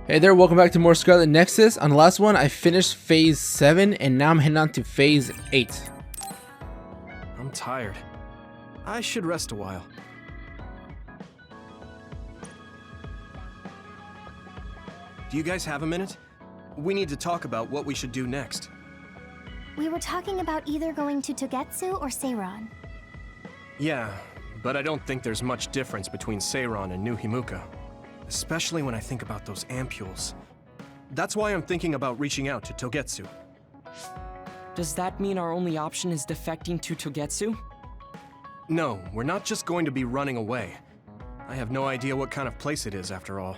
Hey there, welcome back to more Scarlet Nexus. On the last one, I finished Phase 7, and now I'm heading on to Phase 8. I'm tired. I should rest a while. Do you guys have a minute? We need to talk about what we should do next. We were talking about either going to Togetsu or Seiran. Yeah, but I don't think there's much difference between Seiran and New Himuka. Especially when I think about those ampules. That's why I'm thinking about reaching out to Togetsu. Does that mean our only option is defecting to Togetsu? No, we're not just going to be running away. I have no idea what kind of place it is after all.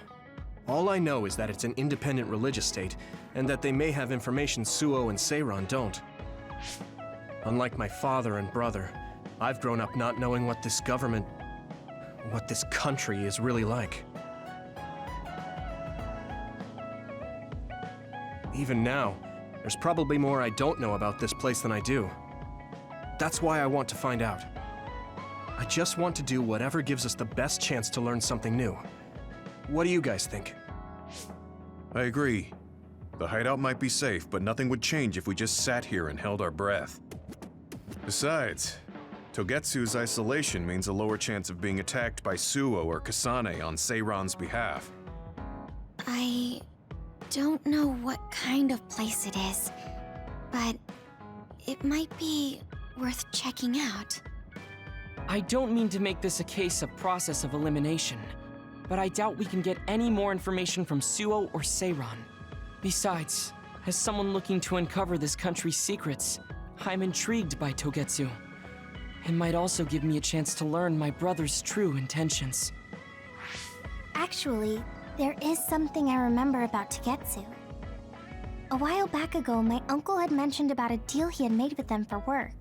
All I know is that it's an independent religious state, and that they may have information Suo and Seiran don't. Unlike my father and brother, I've grown up not knowing what this government, what this country is really like. Even now, there's probably more I don't know about this place than I do. That's why I want to find out. I just want to do whatever gives us the best chance to learn something new. What do you guys think? I agree. The hideout might be safe, but nothing would change if we just sat here and held our breath. Besides, Togetsu's isolation means a lower chance of being attacked by Suo or Kasane on Seiran's behalf. I don't know what kind of place it is, but it might be worth checking out. I don't mean to make this a case of process of elimination, but I doubt we can get any more information from Suo or Seiran. Besides, as someone looking to uncover this country's secrets, I'm intrigued by Togetsu. It might also give me a chance to learn my brother's true intentions. Actually, there is something I remember about Togetsu. A while back ago, my uncle had mentioned about a deal he had made with them for work.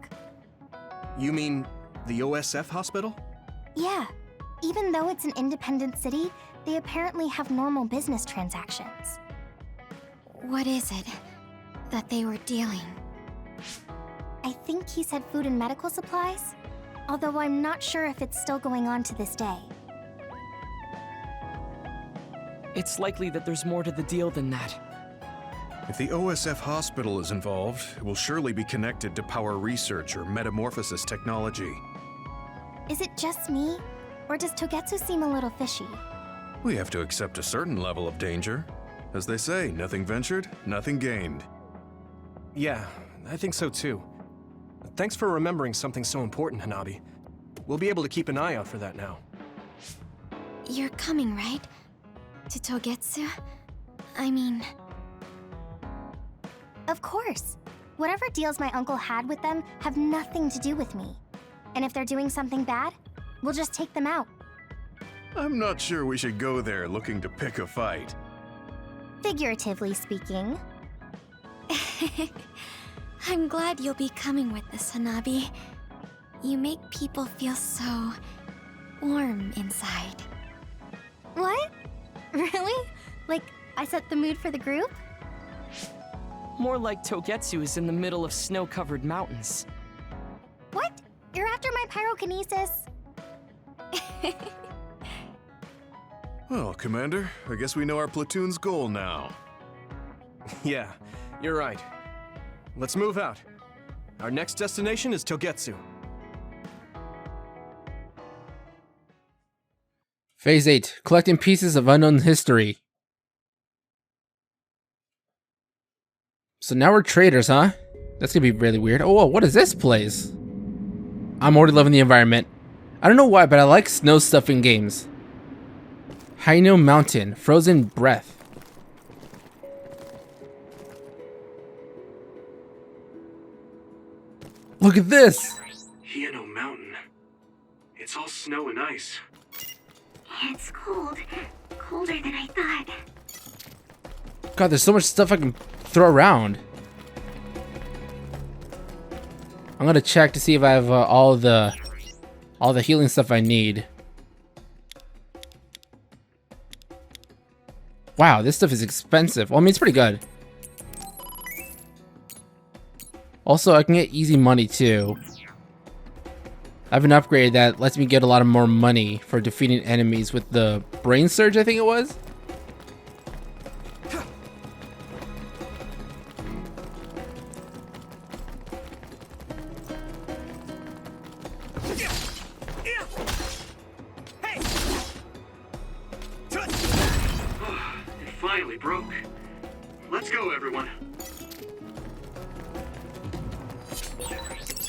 You mean the OSF hospital? Yeah, even though it's an independent city, they apparently have normal business transactions. What is it that they were dealing? I think he said food and medical supplies, although I'm not sure if it's still going on to this day. It's likely that there's more to the deal than that. If the OSF hospital is involved, it will surely be connected to power research or metamorphosis technology. Is it just me, or does Togetsu seem a little fishy? We have to accept a certain level of danger. As they say, nothing ventured, nothing gained. Yeah, I think so too. Thanks for remembering something so important, Hanabi. We'll be able to keep an eye out for that now. You're coming, right? To Togetsu? I mean... Of course. Whatever deals my uncle had with them have nothing to do with me. And if they're doing something bad, we'll just take them out. I'm not sure we should go there looking to pick a fight. Figuratively speaking. I'm glad you'll be coming with us, Hanabi. You make people feel so... warm inside. What? Really? Like, I set the mood for the group? More like Togetsu is in the middle of snow-covered mountains. What? You're after my pyrokinesis? Well, Commander, I guess we know our platoon's goal now. Yeah, you're right. Let's move out. Our next destination is Togetsu. Phase 8, collecting pieces of unknown history. So now we're traders, huh? That's gonna be really weird. Oh, what is this place? I'm already loving the environment. I don't know why, but I like snow stuff in games. Haino Mountain, frozen breath. Look at this! Hieno Mountain. It's all snow and ice. It's cold. Colder than I thought. God, there's so much stuff I can throw around. I'm gonna check to see if I have all the healing stuff I need. Wow, this stuff is expensive. Well, I mean, it's pretty good. Also, I can get easy money too. I have an upgrade that lets me get a lot of more money for defeating enemies with the brain surge, I think it was. finally broke. Let's go, everyone.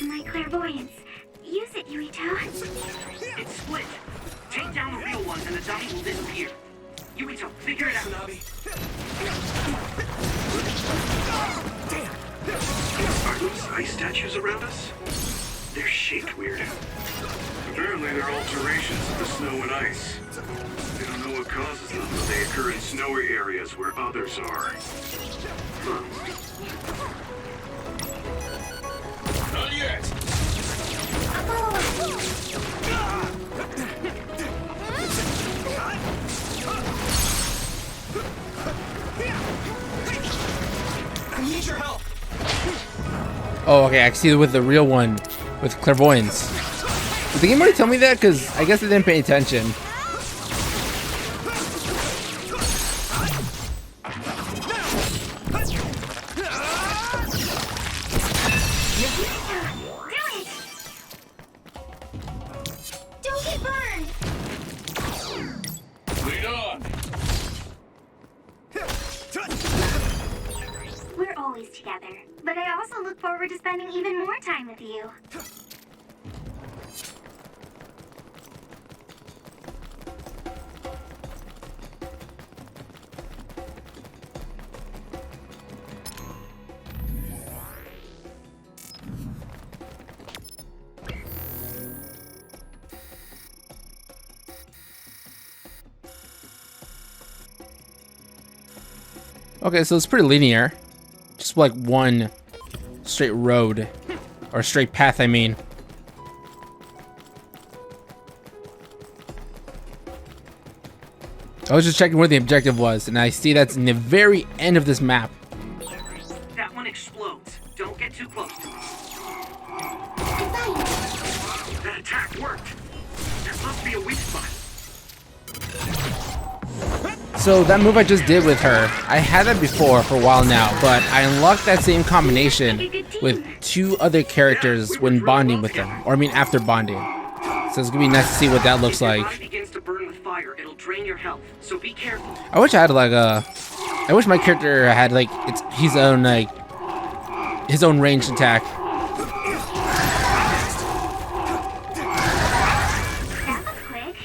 My clairvoyance. Use it, Yuito. It's split. Take down the real ones and the dummy will disappear. Yuito, figure it out. Are those ice statues around us? They're shaped weird. Apparently they're alterations of the snow and ice. They don't know what causes them, but they occur in snowy areas where others are. Huh. Not yet! I need your help. Oh, okay, I can see it with the real one with clairvoyance. Did the game already tell me that? Because I guess I didn't pay attention. Don't get burned! Lead on! We're always together, but I also look forward to spending even more time with you. Okay, so it's pretty linear. Just like one straight road. Or straight path, I mean. I was just checking where the objective was, and I see that's in the very end of this map. That one explodes. Don't get too close to it. That attack worked. There must be a weak spot. So that move I just did with her, I had that before for a while now, but I unlocked that same combination with 2 other characters when bonding with them. Or I mean after bonding. So it's gonna be nice to see what that looks If your like. body begins to burn with fire, it'll drain your health. So be careful. I wish I had like a... I wish my character had like his own like... his own ranged attack. That was quick.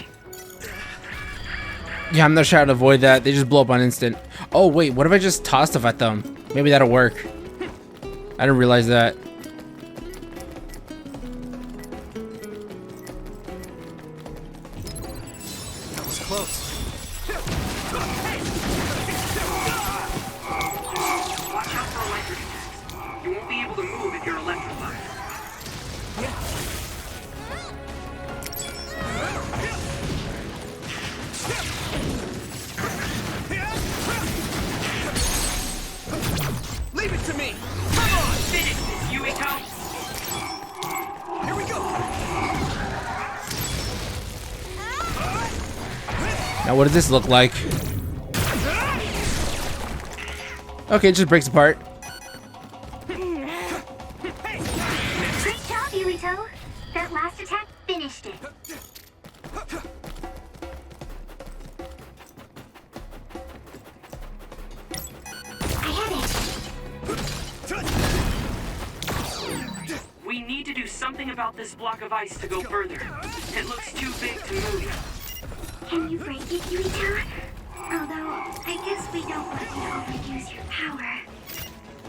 Yeah, I'm not sure how to avoid that. They just blow up on instant. Oh wait, what if I just toss stuff at them? Maybe that'll work. I didn't realize that. That was close. Watch out for electric attacks. You won't be able to move if you're electrified. Leave it to me. Come on. Finish this, Yuito! Here we go. Now what does this look like? Okay, it just breaks apart. Great job, Yuito. That last attack finished it. I had it. We need to do something about this block of ice to go further. It looks too big to move. Can you break it, Yuito? Although, I guess we don't want you to overuse your power.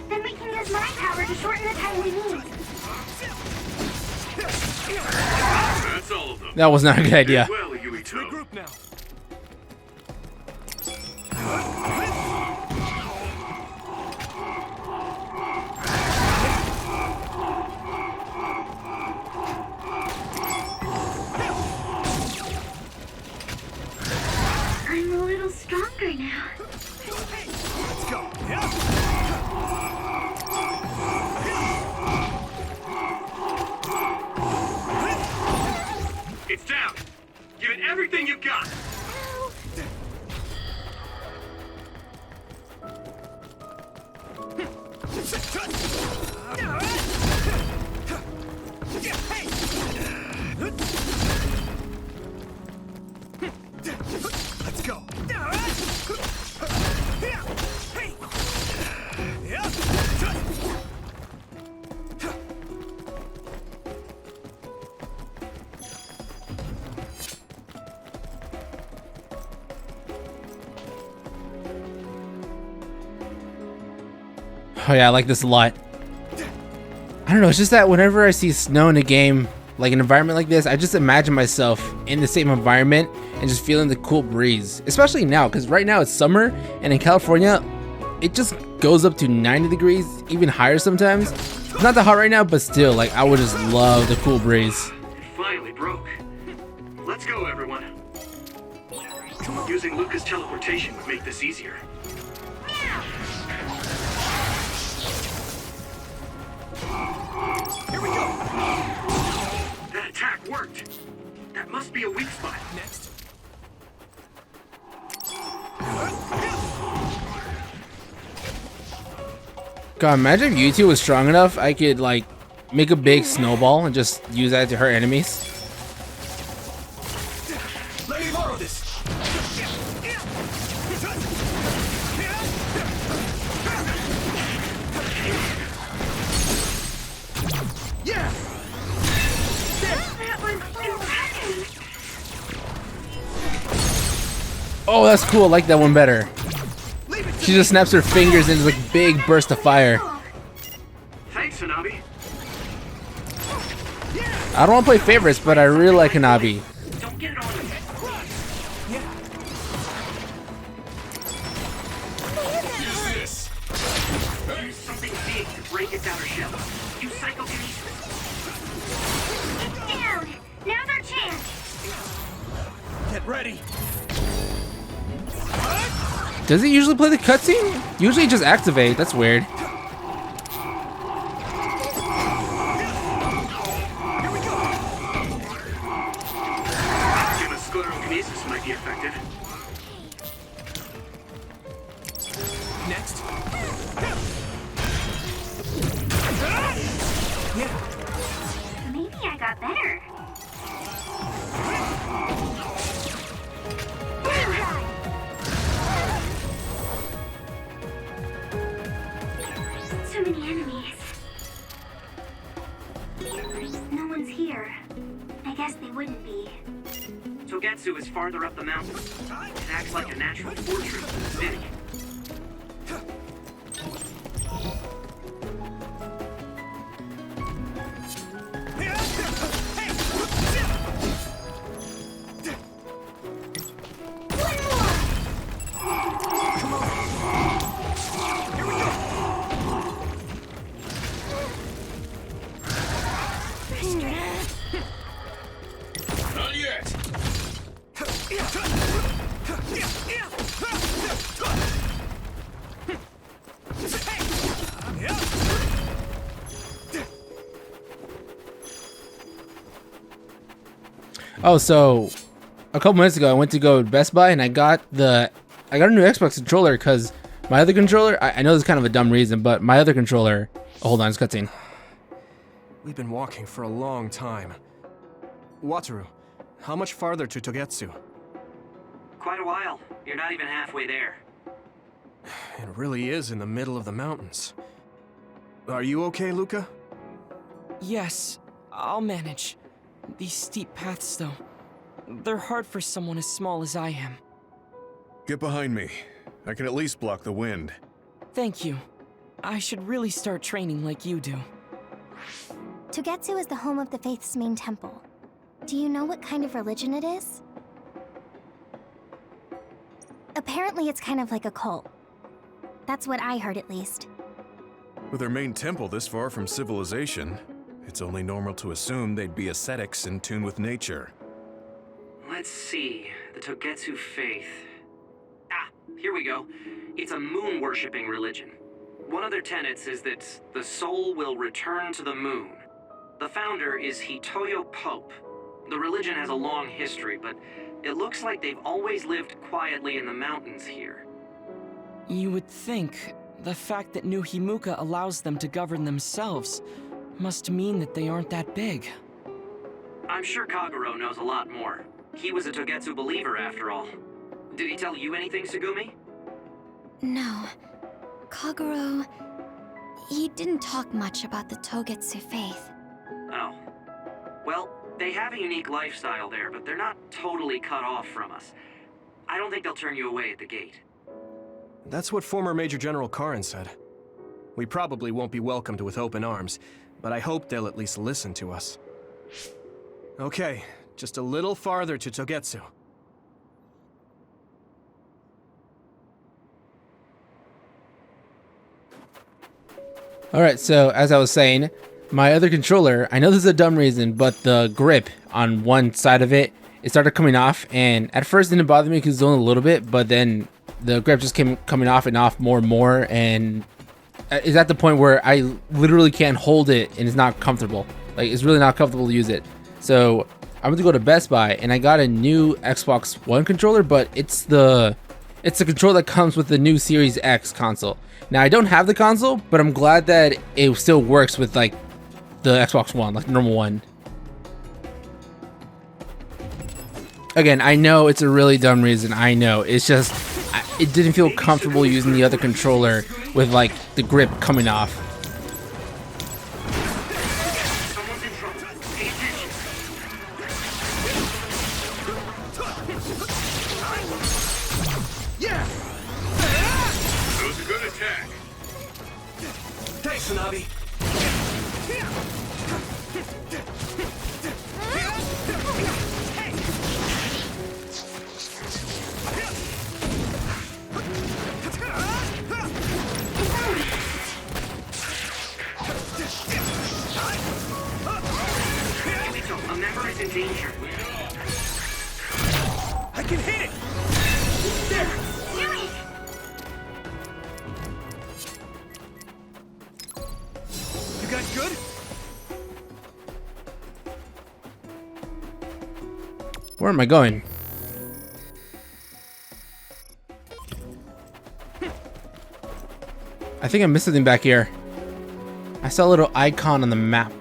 Then we can use my power to shorten the time we need. That's all of them. That was not a good idea. Well, Yuito. Regroup now. I'm a little stronger now. Let's go. It's down. Give it everything you've got. Let's go. Oh yeah, I like this a lot. I don't know, it's just that whenever I see snow in a game, like an environment like this, I just imagine myself in the same environment and just feeling the cool breeze. Especially now, because right now it's summer, and in California, it just goes up to 90 degrees, even higher sometimes. It's not that hot right now, but still, like, I would just love the cool breeze. It finally broke. Let's go, everyone. Using Luca's teleportation would make this easier. Here we go! That attack worked! That must be a weak spot. Next. God, imagine if Yuito was strong enough, I could, like, make a big snowball and just use that to hurt enemies. Let me borrow this. Yeah. That was impressive! Oh, that's cool. I like that one better. She just snaps her fingers into like a big burst of fire. Thanks, Hanabi. I don't want to play favorites, but I really like Hanabi. Don't get it on me. This. Use something big to break its outer shell. Use psychokinesis. Down! Now's our chance! Get ready. Does it usually play the cutscene? Usually it just activate. That's weird. Here we go. Human sclerokinesis might be effective. Next. Maybe I got better. Too many enemies. No one's here. I guess they wouldn't be. Togetsu is farther up the mountain. It acts like a natural fortress in the city. Not yet. Oh, so a couple minutes ago I went to go to Best Buy and I got a new Xbox controller because my other controller, I know this is kind of a dumb reason, but my other controller, oh, hold on, it's cutscene. We've been walking for a long time. Wataru, how much farther to Togetsu? Quite a while. You're not even halfway there. It really is in the middle of the mountains. Are you okay, Luca? Yes, I'll manage. These steep paths, though, they're hard for someone as small as I am. Get behind me. I can at least block the wind. Thank you. I should really start training like you do. Togetsu is the home of the Faith's main temple. Do you know what kind of religion it is? Apparently it's kind of like a cult. That's what I heard, at least. With their main temple this far from civilization, it's only normal to assume they'd be ascetics in tune with nature. Let's see. The Togetsu faith. Ah, here we go. It's a moon-worshipping religion. One of their tenets is that the soul will return to the moon. The founder is Hitoyo Pope. The religion has a long history, but it looks like they've always lived quietly in the mountains here. You would think the fact that New Himuka allows them to govern themselves must mean that they aren't that big. I'm sure Kagero knows a lot more. He was a Togetsu believer, after all. Did he tell you anything, Tsugumi? No. Kagero... he didn't talk much about the Togetsu faith. Oh. Well, they have a unique lifestyle there, but they're not totally cut off from us. I don't think they'll turn you away at the gate. That's what former Major General Karin said. We probably won't be welcomed with open arms, but I hope they'll at least listen to us. Okay, just a little farther to Togetsu. Alright, so as I was saying, my other controller, I know this is a dumb reason, but the grip on one side of it started coming off, and at first it didn't bother me because it was only a little bit, but then the grip just came coming off and off more and more, and is at the point where I literally can't hold it and it's not comfortable. Like, it's really not comfortable to use it. So I'm going to go to Best Buy, and I got a new Xbox One controller, but it's the controller that comes with the new Series X console. Now, I don't have the console, but I'm glad that it still works with like the Xbox One, like the normal one. Again, I know it's a really dumb reason. I know. It's just, it didn't feel comfortable using the other controller with like the grip coming off. Someone's in trouble. Pay attention. That was a good attack. Thanks, Tsunabi. Yuito, a member is in danger. I can hit it! You guys good? Where am I going? I think I missed something back here. I saw a little icon on the map.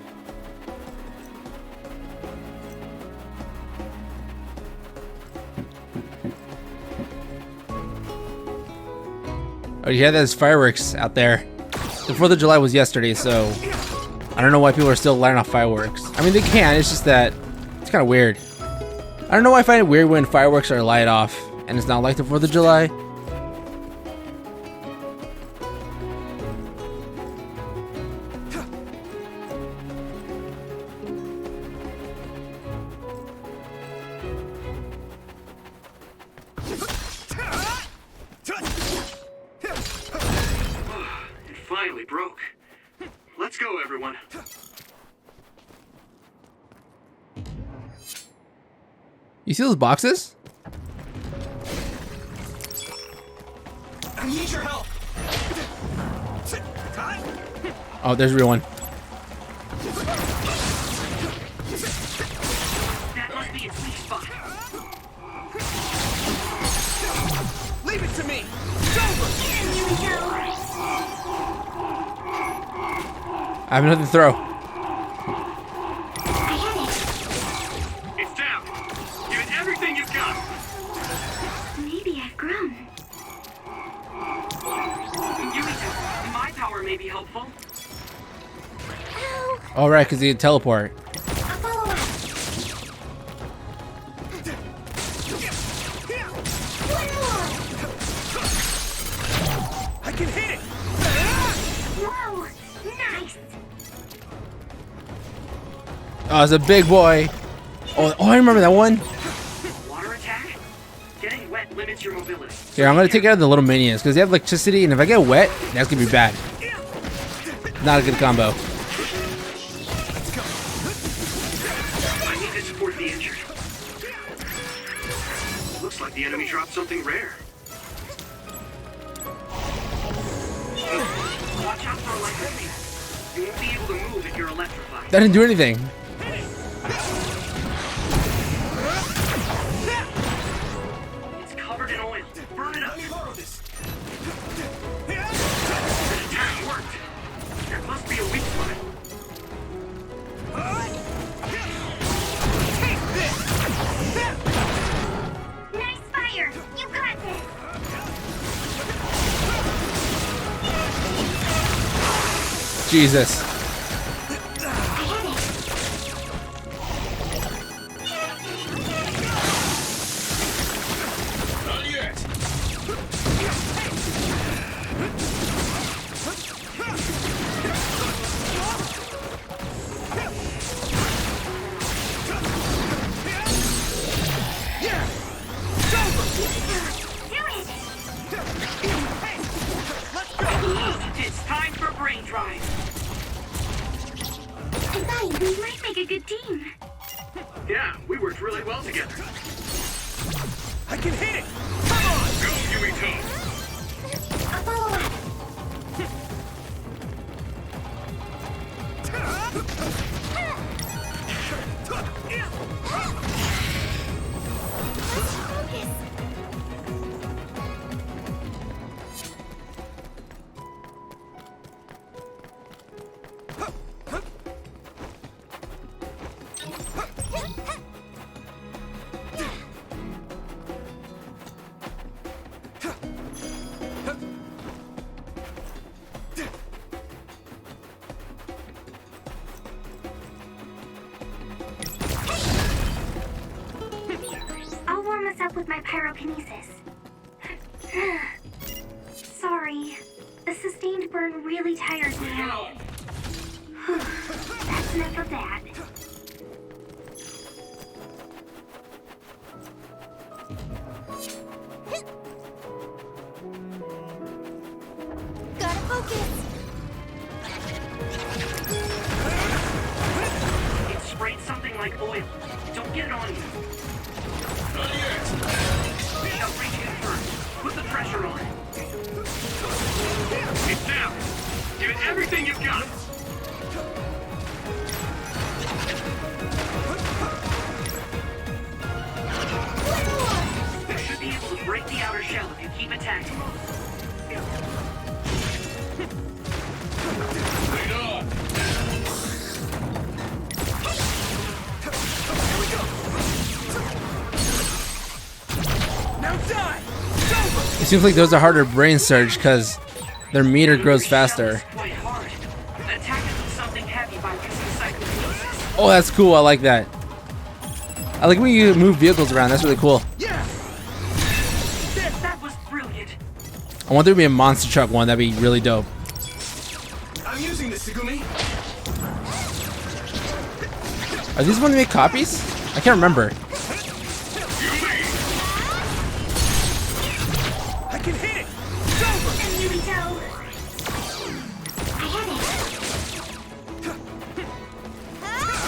Oh yeah, there's fireworks out there. The 4th of July was yesterday, so I don't know why people are still lighting off fireworks. I mean, they can, it's just that it's kind of weird. I don't know why I find it weird when fireworks are lighted off and it's not like the 4th of July. It finally broke. Let's go, everyone. You see those boxes? I need your help. Oh, there's a real one. That must be its weak spot. Leave it to me. I have nothing to throw. It's down. Give it everything you've got. Maybe I've grown. Yuito, my power may be helpful. Oh, right, because he can teleport. I'll follow up. I can hit it. Whoa! Nice! Oh, it's a big boy. Oh, I remember that one. Water attack? Getting wet limits your mobility. Here, I'm going to take out the little minions because they have electricity, and if I get wet, that's going to be bad. Not a good combo. I need to support the injured. Looks like the enemy dropped something rare. Watch out for electricity. You won't be able to move if you're electrified. That didn't do anything. It's covered in oil. Burn it up. This. The attack worked. There must be a weak spot. Take this. Nice fire! You got this! Jesus. Not yet. Hey, we might make a good team. Yeah, we worked really well together. I can hit it! Come on! Go, Yuito! A follow-up. Focus. I'll warm us up with my pyrokinesis. Sorry. The sustained burn really tires me out. That's enough of that. Gotta focus. It sprayed something like oil. Don't get it on you. Now reach in first. Put the pressure on. It's down! Give it everything you've got! You should be able to break the outer shell if you keep attacking. Now die! It seems like those are harder brain surge because their meter grows faster. Quite hard. Attack it with something heavy by using psychokinesis. Oh, that's cool. I like that. I like when you move vehicles around. That's really cool. Yeah! That was brilliant. I want there to be a monster truck one. That'd be really dope. I'm using this, Segumi. Are these ones to make copies? I can't remember. I can hit it! Yuito. I had it.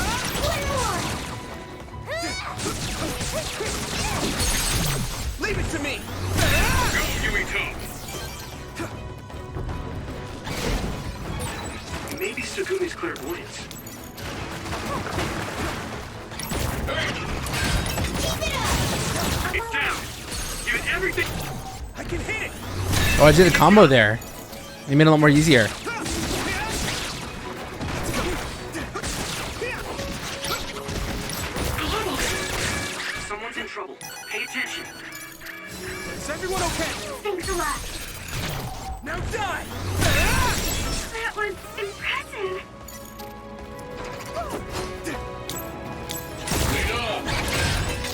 Leave it to me! Go, Yuito! Maybe Sugumi's clairvoyance. It's down! Give it everything! I can hit it! Oh, I did a combo there. They made it a lot more easier. Someone's in trouble. Pay attention. Is everyone okay? Thanks a lot. Now die! That was impressive.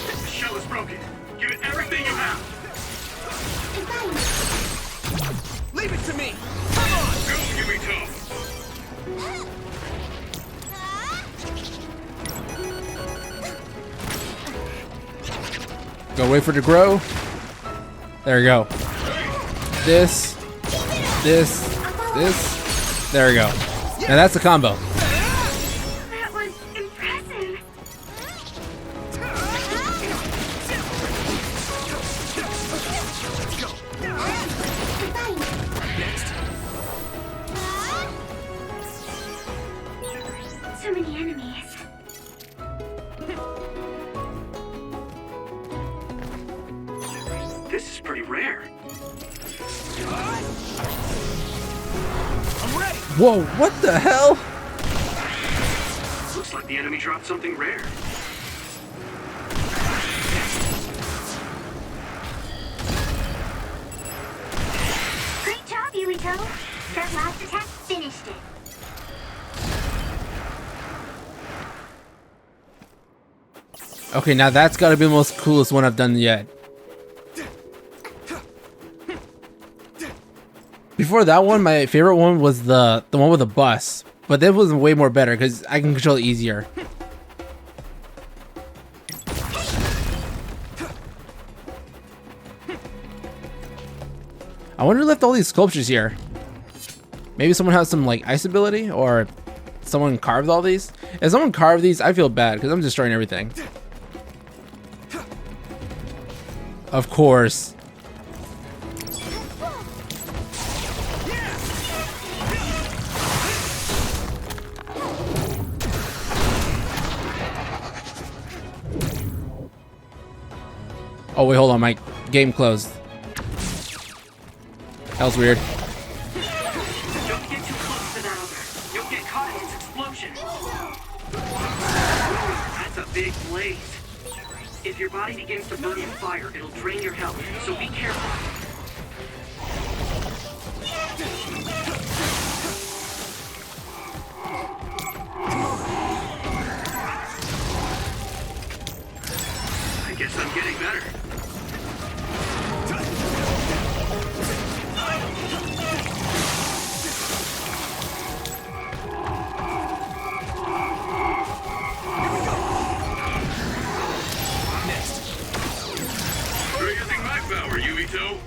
The shell is broken. Give it everything you have! Leave it to me! Come on! Go, Yuito! Go wait for it to grow. There we go. This. There we go. Now that's the combo. That was impressive. So many enemies. This is pretty rare. I'm ready! Whoa, what the hell? Looks like the enemy dropped something rare. Great job, Yuito. That last attack finished it. Okay, now that's gotta be the most coolest one I've done yet. Before that one, my favorite one was the one with the bus. But that was way more better because I can control it easier. I wonder who left all these sculptures here. Maybe someone has some like ice ability, or someone carved all these? If someone carved these, I feel bad because I'm destroying everything. Of course. Oh wait, hold on, my game closed. That was weird. Don't get too close to that other. You'll get caught in its explosion. That's a big blaze. If your body begins to burn in fire, it'll drain your health, so be careful. I guess I'm getting better. You're using my power, Yuito.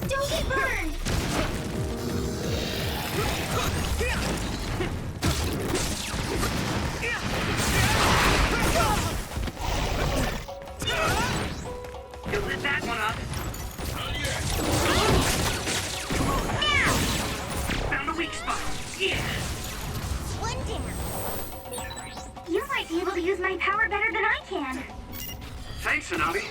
Don't get burned! You'll lit that one up. Found a weak spot. Yeah. One down. You might be able to use my power better than I can. Thanks, Hanabi.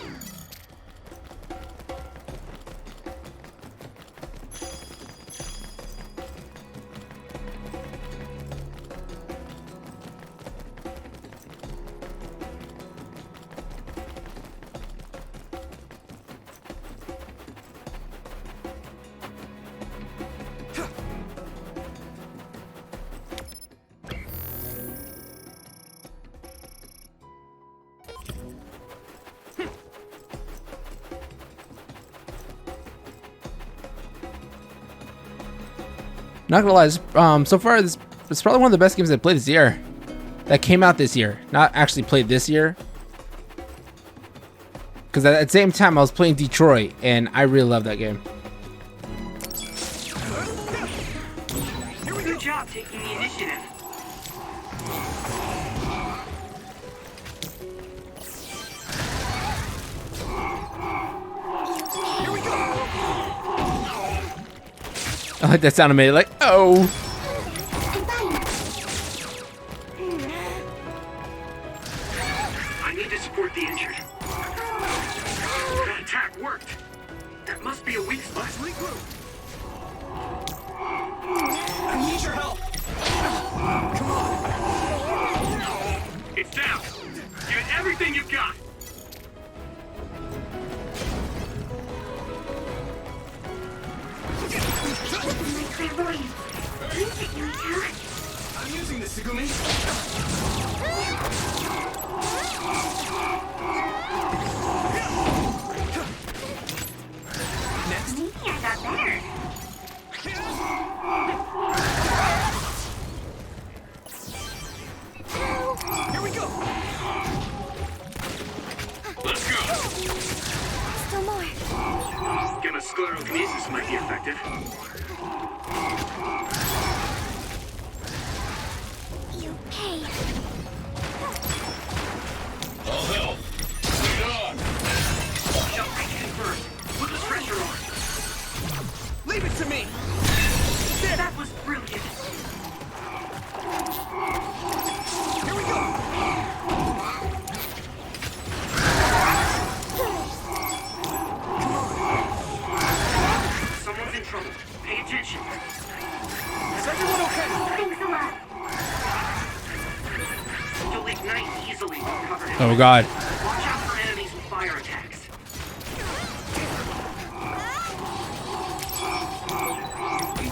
Not gonna lie, so far this is probably one of the best games I played this year. That came out this year, not actually played this year. Because at the same time I was playing Detroit, and I really love that game. Good job taking the initiative. I like that sound of me, like, oh. I need to support the injured. That attack worked. That must be a weak spot. Regroup. I need your help. Come on. It's down. Give it everything you've got. My clairvoyance. Use it, Yuito. I'm using this, Segumi. Maybe I got better. Here we go. Let's go. Still more. Gamma sclerokinesis might be effective. You pay. I'll help. Lead on. Jump right in first. Put the pressure on. Leave it to me! That was brilliant. Here we go! Someone's in trouble. Pay attention. Is everyone okay? Thanks a lot. You'll ignite easily when covered in Oh god. Watch out for enemies with fire attacks.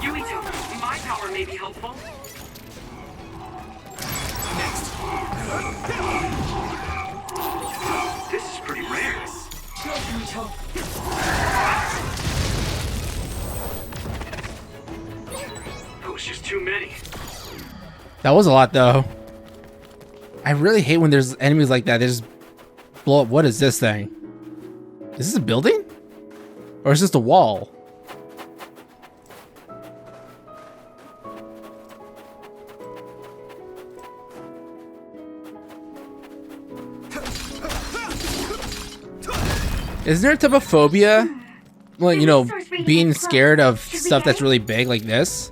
Yuito, my power may be helpful. This is pretty rare. Go, Yuito. too many. That was a lot, though. I really hate when there's enemies like that. They just blow up. What is this thing? Is this a building? Or is this a wall? Is there a type of phobia? Well, you know, being scared of stuff that's really big like this?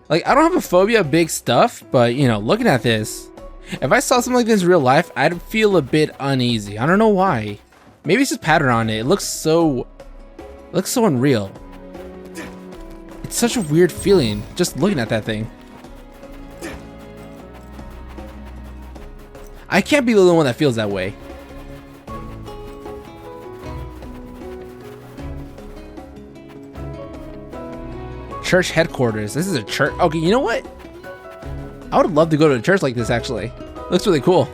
Like, I don't have a phobia of big stuff, but, you know, looking at this, if I saw something like this in real life, I'd feel a bit uneasy. I don't know why. Maybe it's just pattern on it. It looks so unreal. It's such a weird feeling just looking at that thing. I can't be the only one that feels that way. Church headquarters. This is a church. Okay, you know what? I would love to go to a church like this, actually. Looks really cool.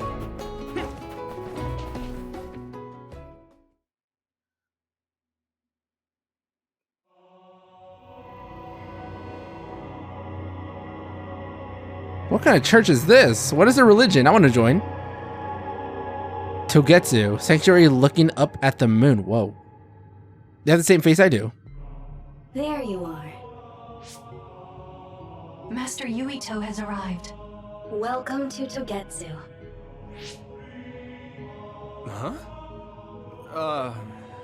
What kind of church is this? What is their religion? I want to join. Togetsu. Sanctuary looking up at the moon. Whoa. They have the same face I do. There you are. Master Yuito has arrived. Welcome to Togetsu. Huh?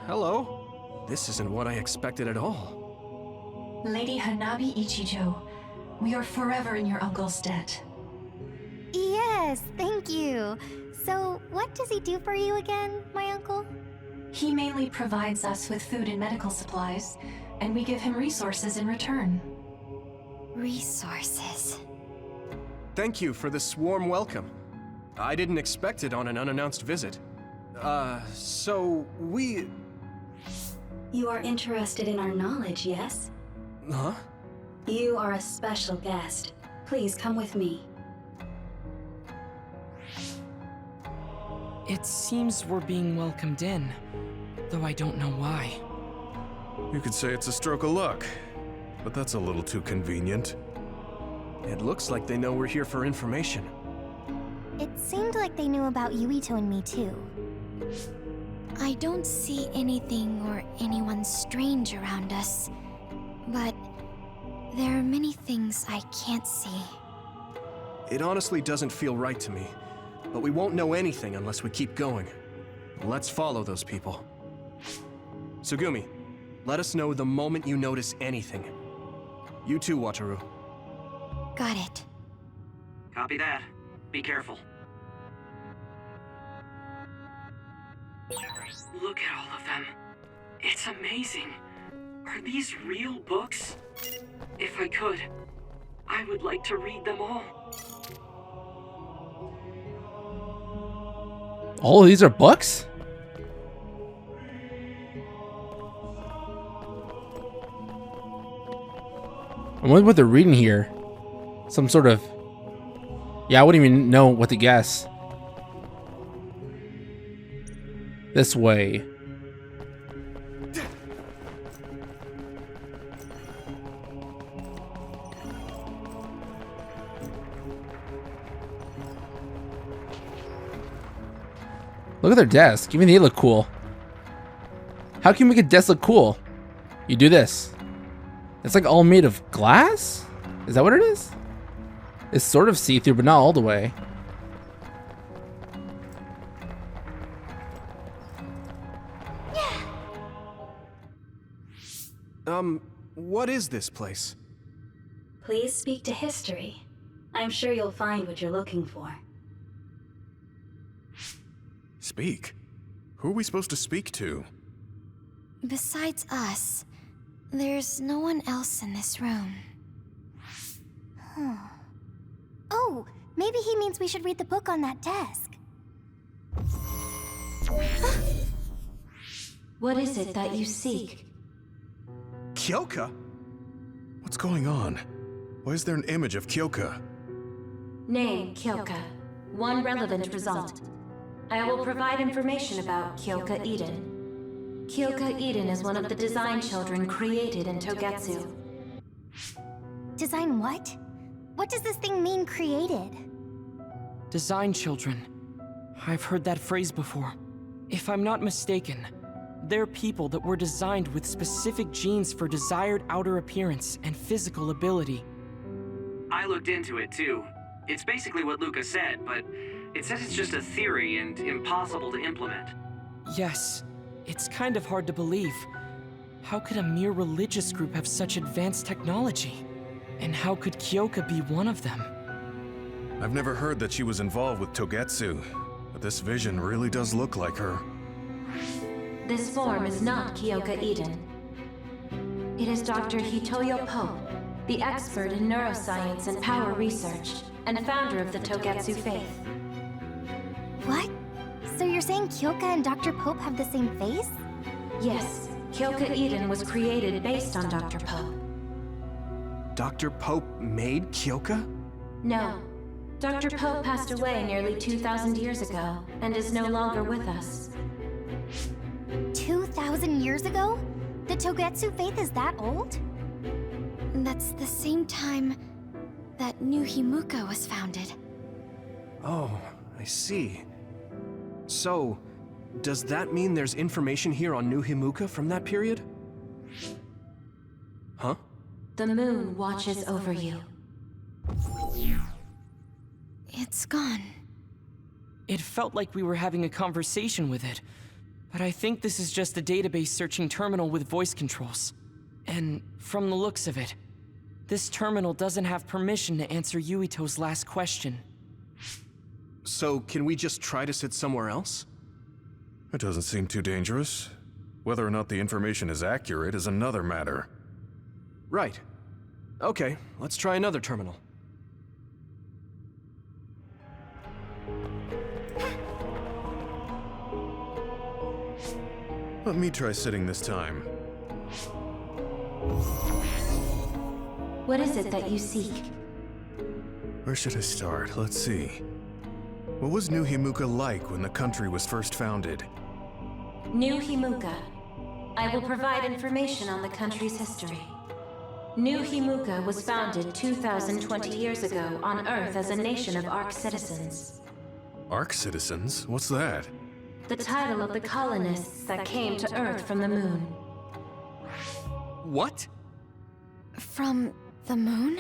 Hello? This isn't what I expected at all. Lady Hanabi Ichijo, we are forever in your uncle's debt. Yes, thank you. So, what does he do for you again, my uncle? He mainly provides us with food and medical supplies, and we give him resources in return. Resources. Thank you for this warm welcome. I didn't expect it on an unannounced visit. So we... You are interested in our knowledge, yes? Huh? You are a special guest. Please come with me. It seems we're being welcomed in, though I don't know why. You could say it's a stroke of luck, but that's a little too convenient. It looks like they know we're here for information. It seemed like they knew about Yuito and me too. I don't see anything or anyone strange around us, but there are many things I can't see. It honestly doesn't feel right to me, but we won't know anything unless we keep going. Let's follow those people. Tsugumi, let us know the moment you notice anything. You too, Wataru. Got it. Copy that. Be careful. Look at all of them. It's amazing. Are these real books? If I could, I would like to read them all. All of these are books? I'm wondering what they're reading here. Some sort of... Yeah, I wouldn't even know what to guess. This way. Look at their desk. Even they look cool. How can you make a desk look cool? You do this. It's like all made of glass? Is that what it is? It's sort of see-through, but not all the way. What is this place? Please speak to history. I'm sure you'll find what you're looking for. Speak? Who are we supposed to speak to? Besides us, there's no one else in this room. Oh, maybe he means we should read the book on that desk. What is it that you seek? Kyoka? What's going on? Why is there an image of Kyoka? Name, Kyoka. One relevant result. I will provide information about Kyoka Eden. Kyoka Eden is one of the design children created in Togetsu. Design what? What does this thing mean, created? Design children. I've heard that phrase before. If I'm not mistaken, they're people that were designed with specific genes for desired outer appearance and physical ability. I looked into it too. It's basically what Luca said, but it says it's just a theory and impossible to implement. Yes, it's kind of hard to believe. How could a mere religious group have such advanced technology? And how could Kyoka be one of them? I've never heard that she was involved with Togetsu, but this vision really does look like her. This form is not Kyoka Eden. It is Dr. Hitoyo Pope, the expert in neuroscience and power research, and founder of the Togetsu faith. What? So you're saying Kyoka and Dr. Pope have the same face? Yes, Kyoka Eden was created based on Dr. Pope. Dr. Pope made Kyoka? No. Dr. Pope passed away nearly 2,000 years ago, and is no longer with us. 2,000 years ago? The Togetsu faith is that old? That's the same time that New Himuka was founded. Oh, I see. So, does that mean there's information here on New Himuka from that period? Huh? The moon watches over you. It's gone. It felt like we were having a conversation with it, but I think this is just a database searching terminal with voice controls. And from the looks of it, this terminal doesn't have permission to answer Yuito's last question. So, can we just try to sit somewhere else? It doesn't seem too dangerous. Whether or not the information is accurate is another matter. Right. Okay, let's try another terminal. Let me try sitting this time. What is it that you seek? Where should I start? Let's see. What was New Himuka like when the country was first founded? New Himuka. I will provide information on the country's history. New Himuka was founded 2,020 years ago on Earth as a nation of Ark citizens. Ark citizens? What's that? The title of the colonists that came to Earth from the moon. What? From the moon?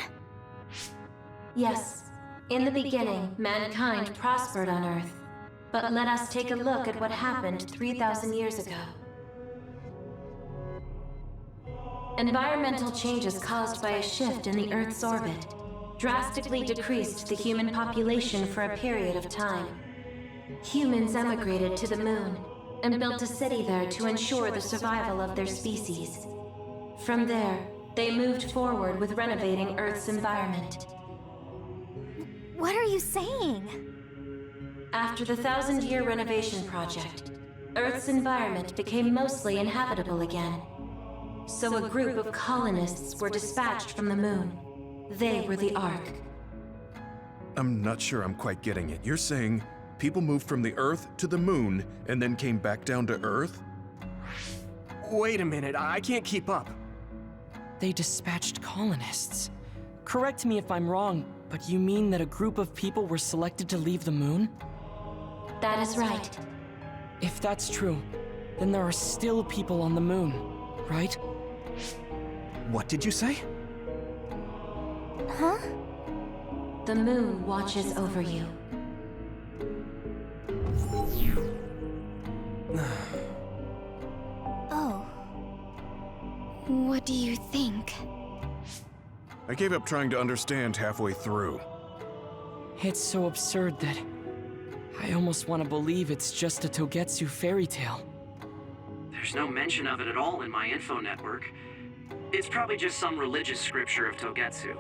Yes. In the beginning, mankind prospered on Earth. But let us take a look at what happened 3,000 years ago. Environmental changes caused by a shift in the Earth's orbit drastically decreased the human population for a period of time. Humans emigrated to the moon and built a city there to ensure the survival of their species. From there, they moved forward with renovating Earth's environment. What are you saying? After the 1,000-year renovation project, Earth's environment became mostly inhabitable again. So a group of colonists were dispatched from the moon. They were the Ark. I'm not sure I'm quite getting it. You're saying people moved from the Earth to the moon and then came back down to Earth? Wait a minute, I can't keep up. They dispatched colonists. Correct me if I'm wrong, but you mean that a group of people were selected to leave the moon? That is right. If that's true, then there are still people on the moon, right? What did you say? Huh? The moon watches over you. Oh. What do you think? I gave up trying to understand halfway through. It's so absurd that I almost want to believe it's just a Togetsu fairy tale. There's no mention of it at all in my info network. It's probably just some religious scripture of Togetsu.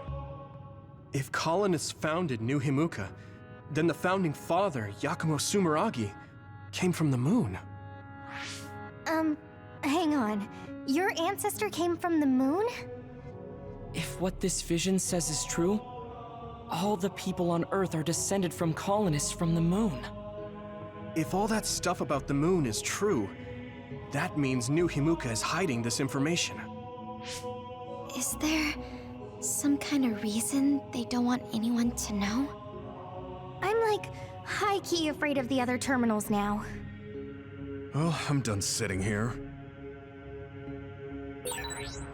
If colonists founded New Himuka, then the founding father, Yakumo Sumeragi, came from the moon. Hang on. Your ancestor came from the moon? If what this vision says is true, all the people on Earth are descended from colonists from the moon. If all that stuff about the moon is true, that means New Himuka is hiding this information. Is there Some kind of reason they don't want anyone to know? I'm like, high-key afraid of the other terminals now. Well, I'm done sitting here.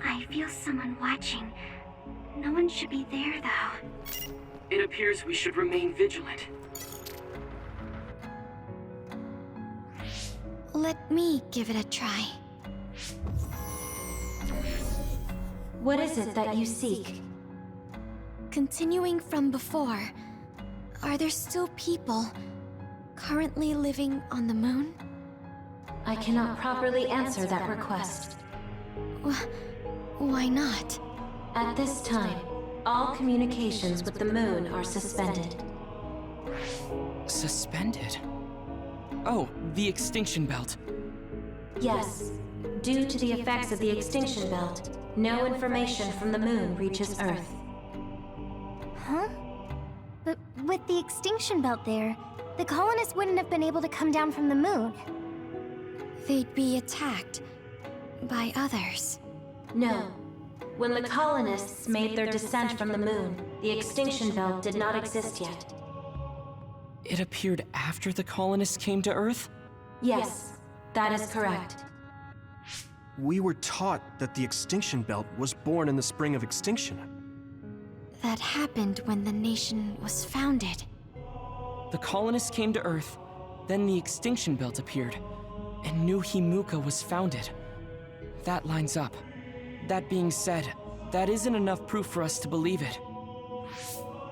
I feel someone watching. No one should be there, though. It appears we should remain vigilant. Let me give it a try. What is it that you seek? Continuing from before, are there still people currently living on the moon? I cannot properly answer that request. Why not? At this time, all communications with the moon are suspended. Suspended? Oh, the extinction belt. Yes, due to the effects of the extinction belt, no information from the moon reaches Earth. Huh? But with the extinction belt there, the colonists wouldn't have been able to come down from the moon. They'd be attacked by others. No. When the colonists made their descent from the moon, the extinction belt did not exist yet. It appeared after the colonists came to Earth? Yes, that is correct. We were taught that the extinction belt was born in the spring of extinction. That happened when the nation was founded. The colonists came to Earth, then the extinction belt appeared, and New Himuka was founded. That lines up. That being said, that isn't enough proof for us to believe it.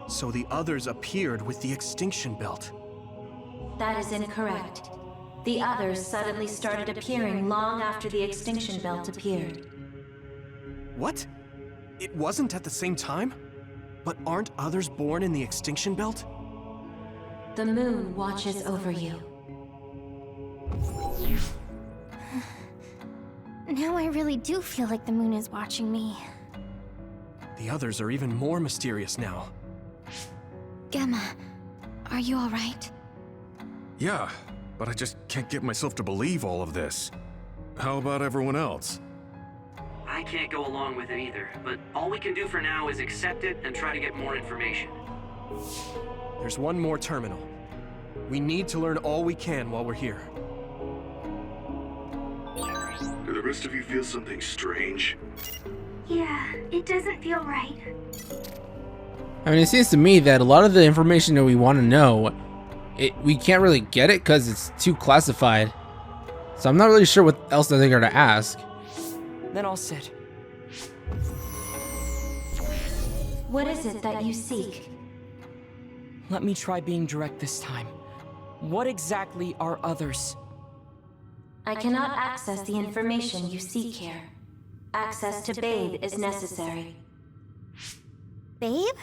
So the others appeared with the extinction belt. That is incorrect. The others suddenly started appearing long after the extinction belt appeared. What? It wasn't at the same time? But aren't others born in the extinction belt? The moon watches over you. Now I really do feel like the moon is watching me. The others are even more mysterious now. Gemma, are you alright? Yeah, but I just can't get myself to believe all of this. How about everyone else? I can't go along with it either, but all we can do for now is accept it and try to get more information. There's one more terminal. We need to learn all we can while we're here. Do the rest of you feel something strange? Yeah, it doesn't feel right. I mean, it seems to me that a lot of the information that we want to know, we can't really get it because it's too classified. So I'm not really sure what else they're going to ask. Then I'll sit. What is it that you seek? Let me try being direct this time. What exactly are others? I cannot access the information you seek here. Access to Babe is necessary. Babe?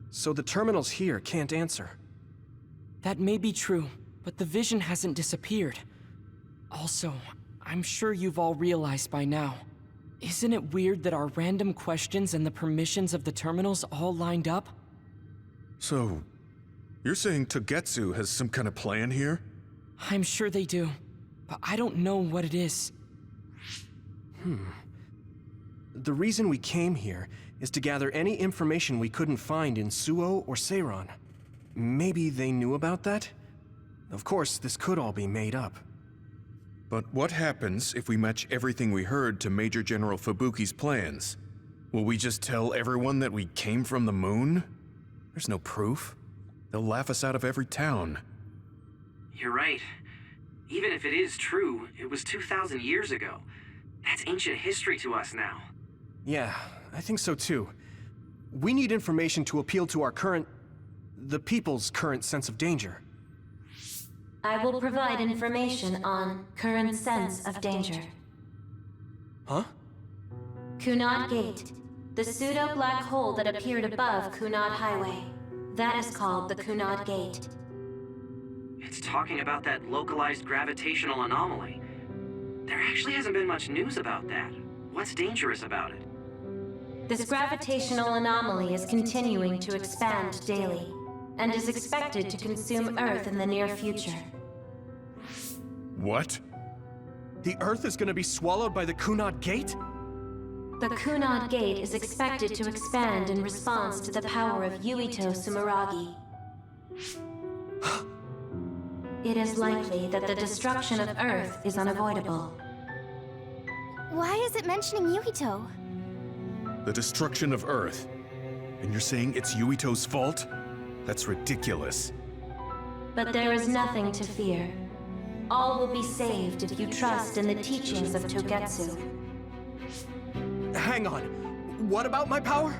So the terminals here can't answer. That may be true, but the vision hasn't disappeared. Also, I'm sure you've all realized by now. Isn't it weird that our random questions and the permissions of the terminals all lined up? So, you're saying Togetsu has some kind of plan here? I'm sure they do, but I don't know what it is. The reason we came here is to gather any information we couldn't find in Suo or Seiran. Maybe they knew about that? Of course, this could all be made up. But what happens if we match everything we heard to Major General Fubuki's plans? Will we just tell everyone that we came from the moon? There's no proof. They'll laugh us out of every town. You're right. Even if it is true, it was 2,000 years ago. That's ancient history to us now. Yeah, I think so too. We need information to appeal to our the people's current sense of danger. I will provide information on current sense of danger. Huh? Kunad Gate, the pseudo-black hole that appeared above Kunad Highway. That is called the Kunad Gate. It's talking about that localized gravitational anomaly. There actually hasn't been much news about that. What's dangerous about it? This gravitational anomaly is continuing to expand daily, and is expected to consume Earth in the near future. What? The Earth is gonna be swallowed by the Kunad Gate? The Kunad Gate is expected to expand in response to the power of Yuito Sumeragi. It is likely that the destruction of Earth is unavoidable. Why is it mentioning Yuito? The destruction of Earth. And you're saying it's Yuito's fault? That's ridiculous. But there is nothing to fear. All will be saved if you trust in the teachings of Togetsu. Hang on. What about my power?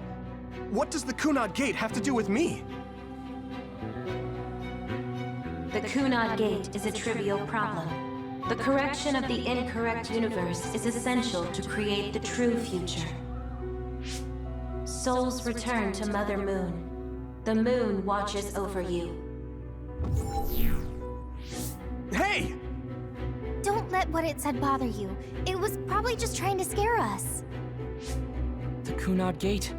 What does the Kunad Gate have to do with me? The Kunad Gate is a trivial problem. The correction of the incorrect universe is essential to create the true future. Souls return to Mother Moon. The moon watches over you. Hey! Don't let what it said bother you. It was probably just trying to scare us. The Kunad Gate.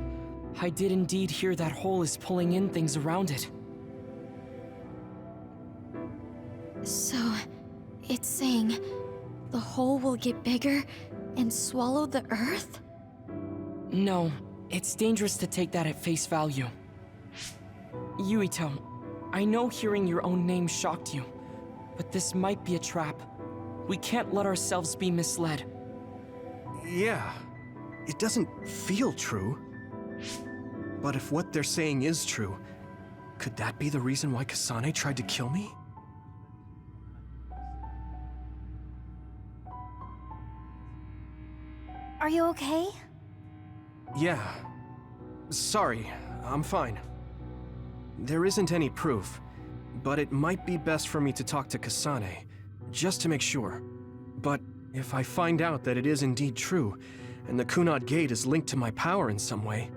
I did indeed hear that hole is pulling in things around it. So, it's saying the hole will get bigger and swallow the Earth? No, it's dangerous to take that at face value. Yuito, I know hearing your own name shocked you, but this might be a trap. We can't let ourselves be misled. Yeah, it doesn't feel true. But if what they're saying is true, could that be the reason why Kasane tried to kill me? Are you okay? Yeah. Sorry, I'm fine. There isn't any proof, but it might be best for me to talk to Kasane, just to make sure. But if I find out that it is indeed true, and the Kunad Gate is linked to my power in some way,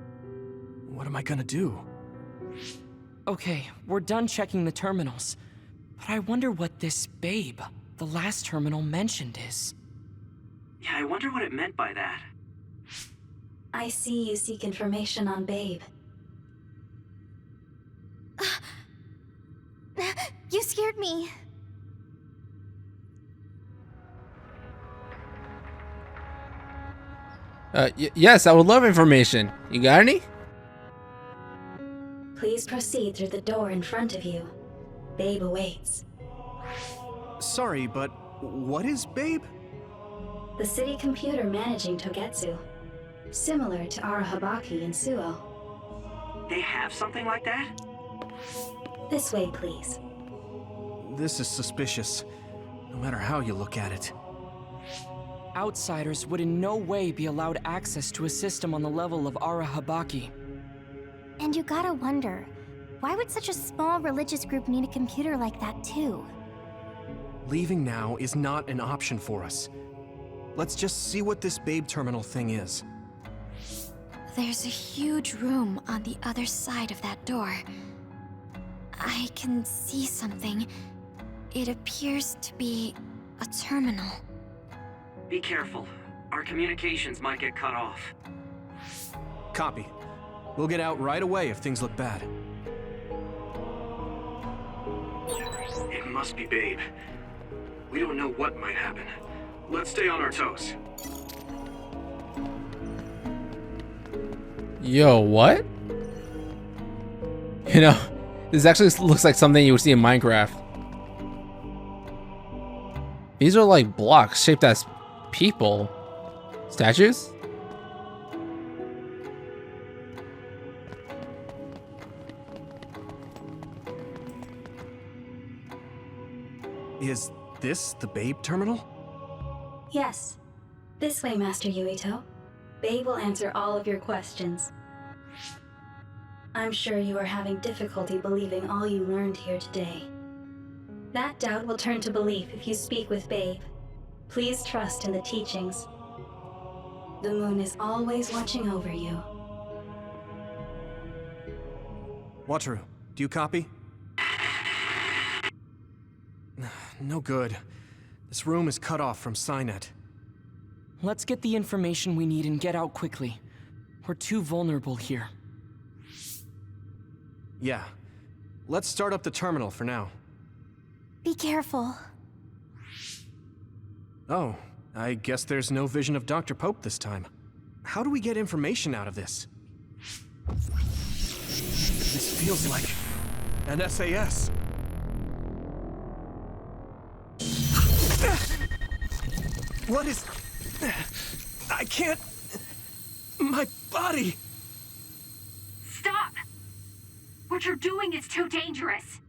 what am I gonna do? Okay, we're done checking the terminals. But I wonder what this babe, the last terminal mentioned, is. Yeah, I wonder what it meant by that. I see you seek information on Babe. You scared me. Yes, I would love information. You got any? Please proceed through the door in front of you. Babe awaits. Sorry, but what is Babe? The city computer managing Togetsu. Similar to Arahabaki and Suo. They have something like that? This way, please. This is suspicious, no matter how you look at it. Outsiders would in no way be allowed access to a system on the level of Arahabaki. And you gotta wonder, why would such a small religious group need a computer like that too? Leaving now is not an option for us. Let's just see what this Babe terminal thing is. There's a huge room on the other side of that door. I can see something. It appears to be a terminal. Be careful. Our communications might get cut off. Copy. We'll get out right away if things look bad. It must be Babe. We don't know what might happen. Let's stay on our toes. Yo, what? You know, this actually looks like something you would see in Minecraft. These are like blocks shaped as people. Statues? Is this the Babe terminal? Yes. This way, Master Yuito. Babe will answer all of your questions. I'm sure you are having difficulty believing all you learned here today. That doubt will turn to belief if you speak with Babe. Please trust in the teachings. The moon is always watching over you. Wataru, do you copy? No good. This room is cut off from Cynet. Let's get the information we need and get out quickly. We're too vulnerable here. Yeah. Let's start up the terminal for now. Be careful. Oh, I guess there's no vision of Dr. Pope this time. how do we get information out of this? This feels like an SAS. What is... I can't... My body... Stop! What you're doing is too dangerous.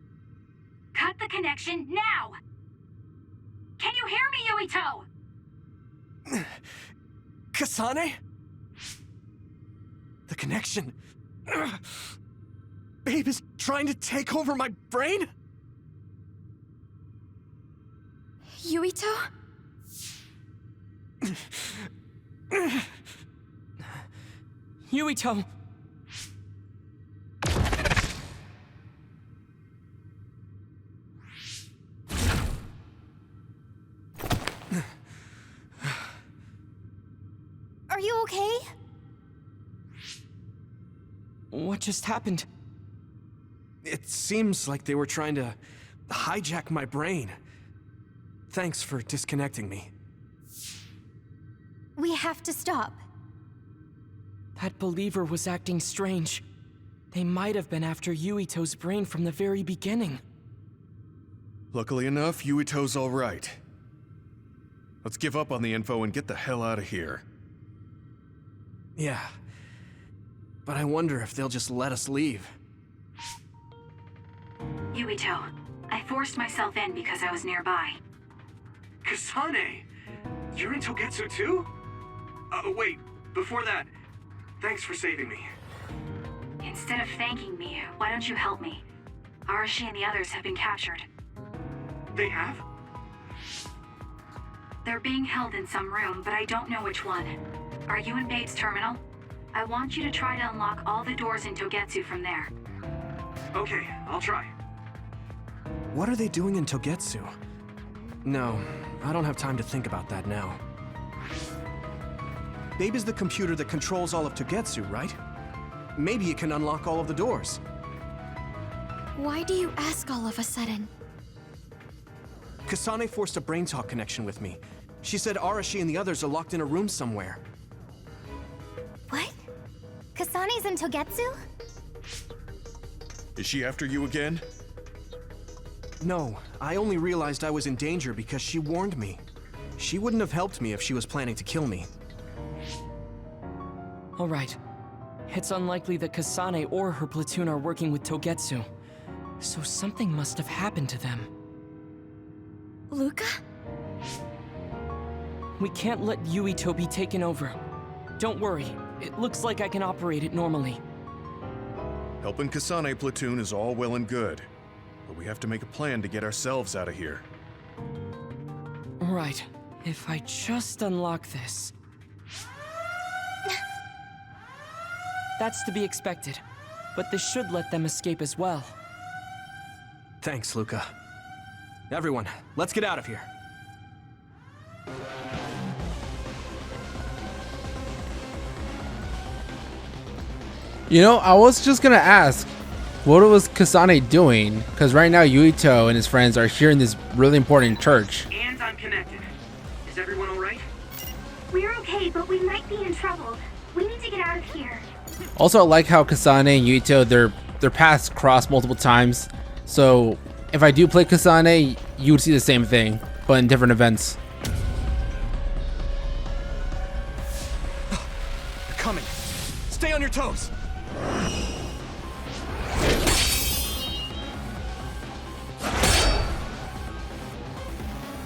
Cut the connection now! Can you hear me, Yuito? Kasane? The connection... Babe is trying to take over my brain? Yuito? Yuito! Are you okay? What just happened? It seems like they were trying to hijack my brain. Thanks for disconnecting me. We have to stop. That believer was acting strange. They might have been after Yuito's brain from the very beginning. Luckily enough, Yuito's all right. Let's give up on the info and get the hell out of here. Yeah. But I wonder if they'll just let us leave. Yuito, I forced myself in because I was nearby. Kasane! You're in Togetsu too? Wait, before that, thanks for saving me. Instead of thanking me, why don't you help me? Arashi and the others have been captured. They have? They're being held in some room, but I don't know which one. Are you in Babe's terminal? I want you to try to unlock all the doors in Togetsu from there. Okay, I'll try. What are they doing in Togetsu? No, I don't have time to think about that now. Babe is the computer that controls all of Togetsu, right? Maybe it can unlock all of the doors. Why do you ask all of a sudden? Kasane forced a brain talk connection with me. She said Arashi and the others are locked in a room somewhere. What? Kasane's in Togetsu? Is she after you again? No, I only realized I was in danger because she warned me. She wouldn't have helped me if she was planning to kill me. All right. It's unlikely that Kasane or her platoon are working with Togetsu. So something must have happened to them. Luca? We can't let Yuito be taken over. Don't worry. It looks like I can operate it normally. Helping Kasane platoon is all well and good, but we have to make a plan to get ourselves out of here. Right. If I just unlock this... That's to be expected, but this should let them escape as well. Thanks, Luca. Everyone, let's get out of here. You know, I was just gonna ask, what was Kasane doing? Because right now Yuito and his friends are here in this really important church. And I'm connected. Is everyone alright? We're okay, but we might be in trouble. We need to get out of here. Also, I like how Kasane and Yuito, their paths cross multiple times. So if I do play Kasane, you would see the same thing, but in different events. They're coming. Stay on your toes.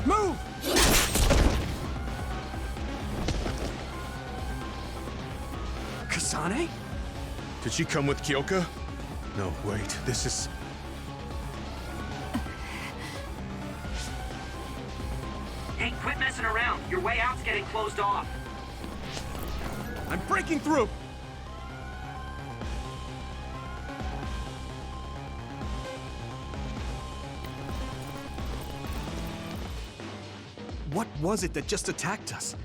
Move! Kasane? Did she come with Kyoka? No, wait, this is... Hey, quit messing around. Your way out's getting closed off. I'm breaking through! What was it that just attacked us?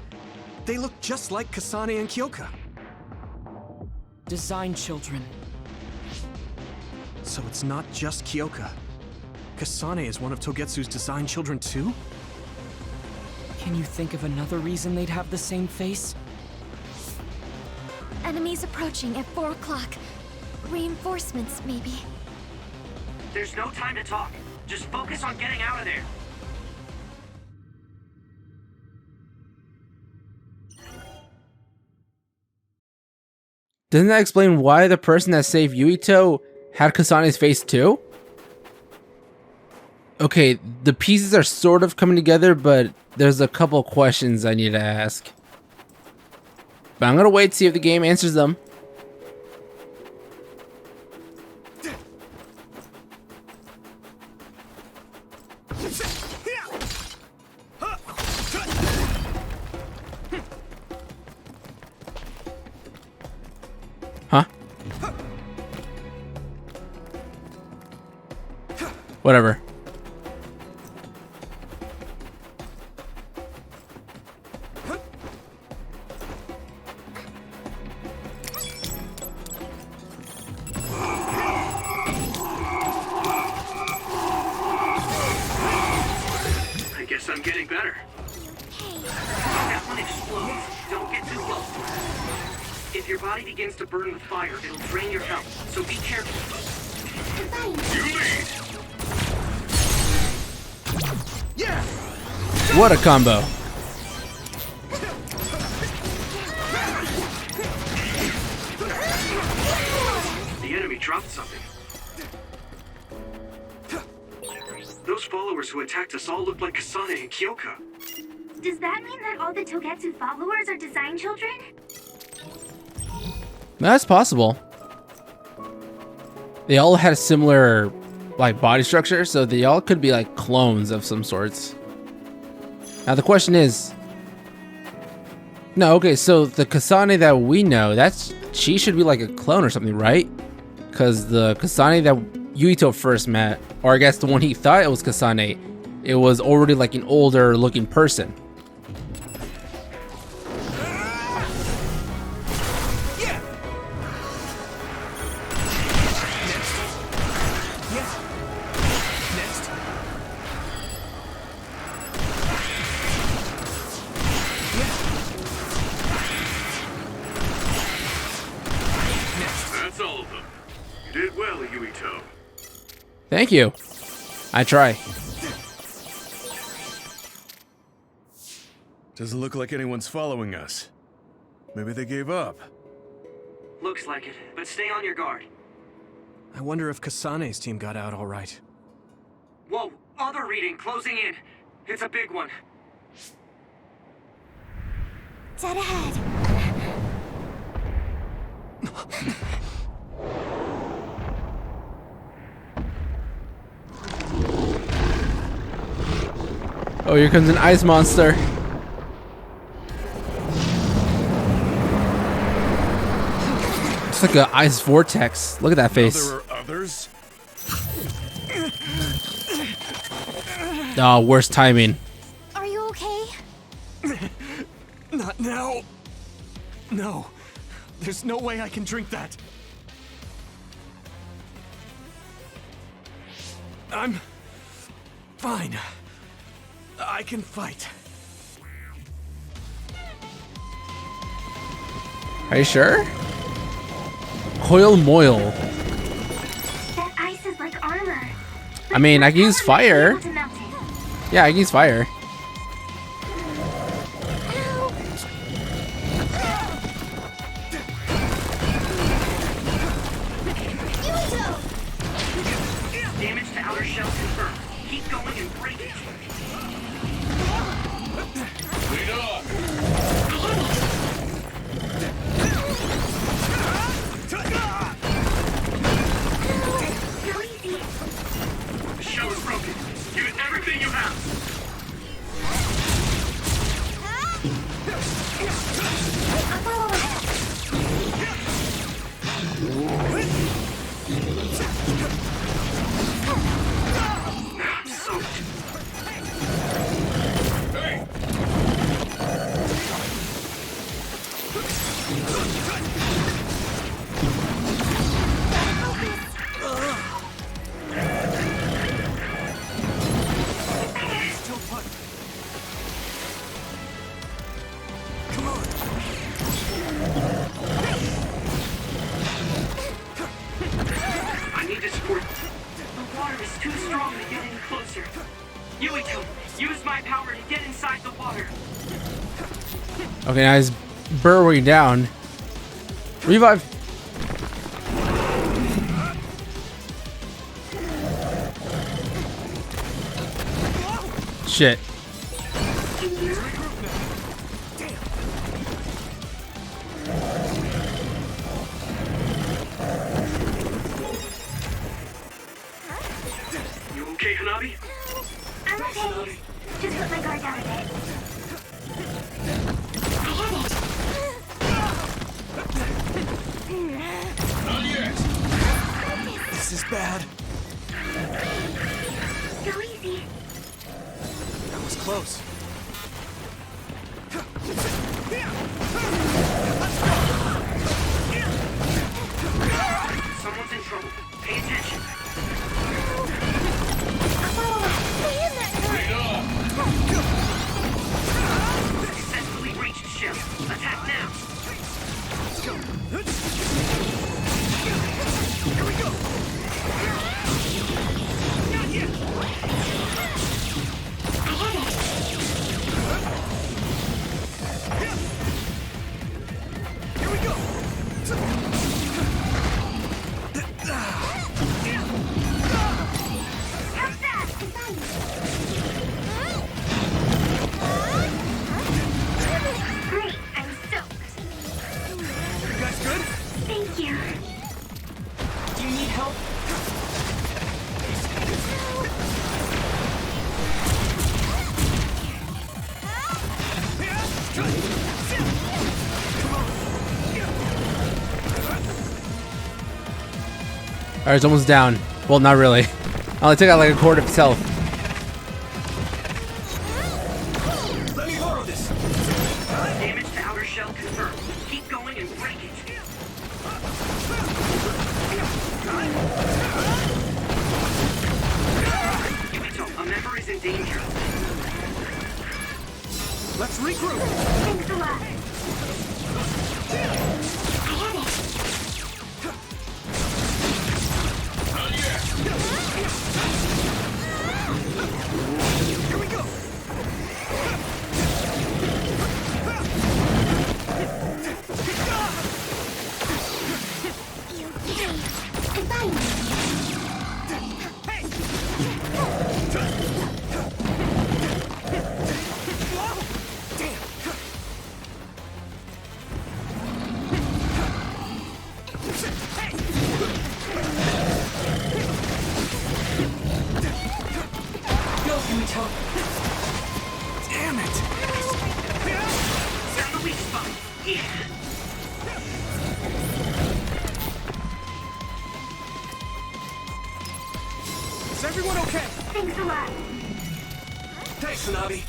They look just like Kasane and Kyoka. Design children. So it's not just Kyoka. Kasane is one of Togetsu's design children too? Can you think of another reason they'd have the same face? Enemies approaching at 4 o'clock. Reinforcements, maybe. There's no time to talk. Just focus on getting out of there. Doesn't that explain why the person that saved Yuito had Kasane's face too? Okay, the pieces are sort of coming together, but there's a couple questions I need to ask. But I'm gonna wait to see if the game answers them. Huh? Whatever. I guess I'm getting better. That one explodes. Don't get too close. If your body begins to burn with fire, it'll drain your health, so be careful. Yeah! What a combo. The enemy dropped something. Those followers who attacked us all look like Kasane and Kyoka. Does that mean that all the Togetsu followers are design children? That's possible. They all had a similar, like, body structure, so they all could be like clones of some sorts. Now the question is, no, okay, so the Kasane that we know, she should be like a clone or something, right? Because the Kasane that Yuito first met, or I guess the one he thought it was Kasane, it was already like an older looking person. That's all of them. You did well, Yuito. Thank you. I try. Doesn't look like anyone's following us. Maybe they gave up. Looks like it, but stay on your guard. I wonder if Kasane's team got out all right. Whoa, other reading closing in. It's a big one. Dead ahead. Oh, here comes an ice monster. It's like an ice vortex. Look at that face. There are others? Oh, worst timing. Are you okay? Not now. No. There's no way I can drink that. I'm fine. I can fight. Are you sure? Coil Moil. That ice is like armor. I mean, I can use fire. Yeah, I can use fire. Damage to outer shell confirmed. Keep going and break it. Lead off! The shell is broken. Give it everything you have. Okay, now he's burrowing down. Revive. Shit. You okay, Hanabi? I'm okay. Just put my guard down a bit. This is bad. Go easy. That was close. Someone's in trouble. Pay attention. Successfully reached ship. Attack now. Here we go. Not yet. Here we go. Great, I'm soaked. You guys good? Thank you. Do you need help? Alright, it's almost down. Well, not really. I only took out like a quarter of its health. Let me borrow this. Damage to outer shell confirmed. Keep going and break it. Yuito, a member is in danger. Let's regroup. Thanks a lot. Here we go. Go, Yuito. Damn it. Found the weak spot. Yeah. Is everyone okay? Thanks a lot. Thanks, Hanabi.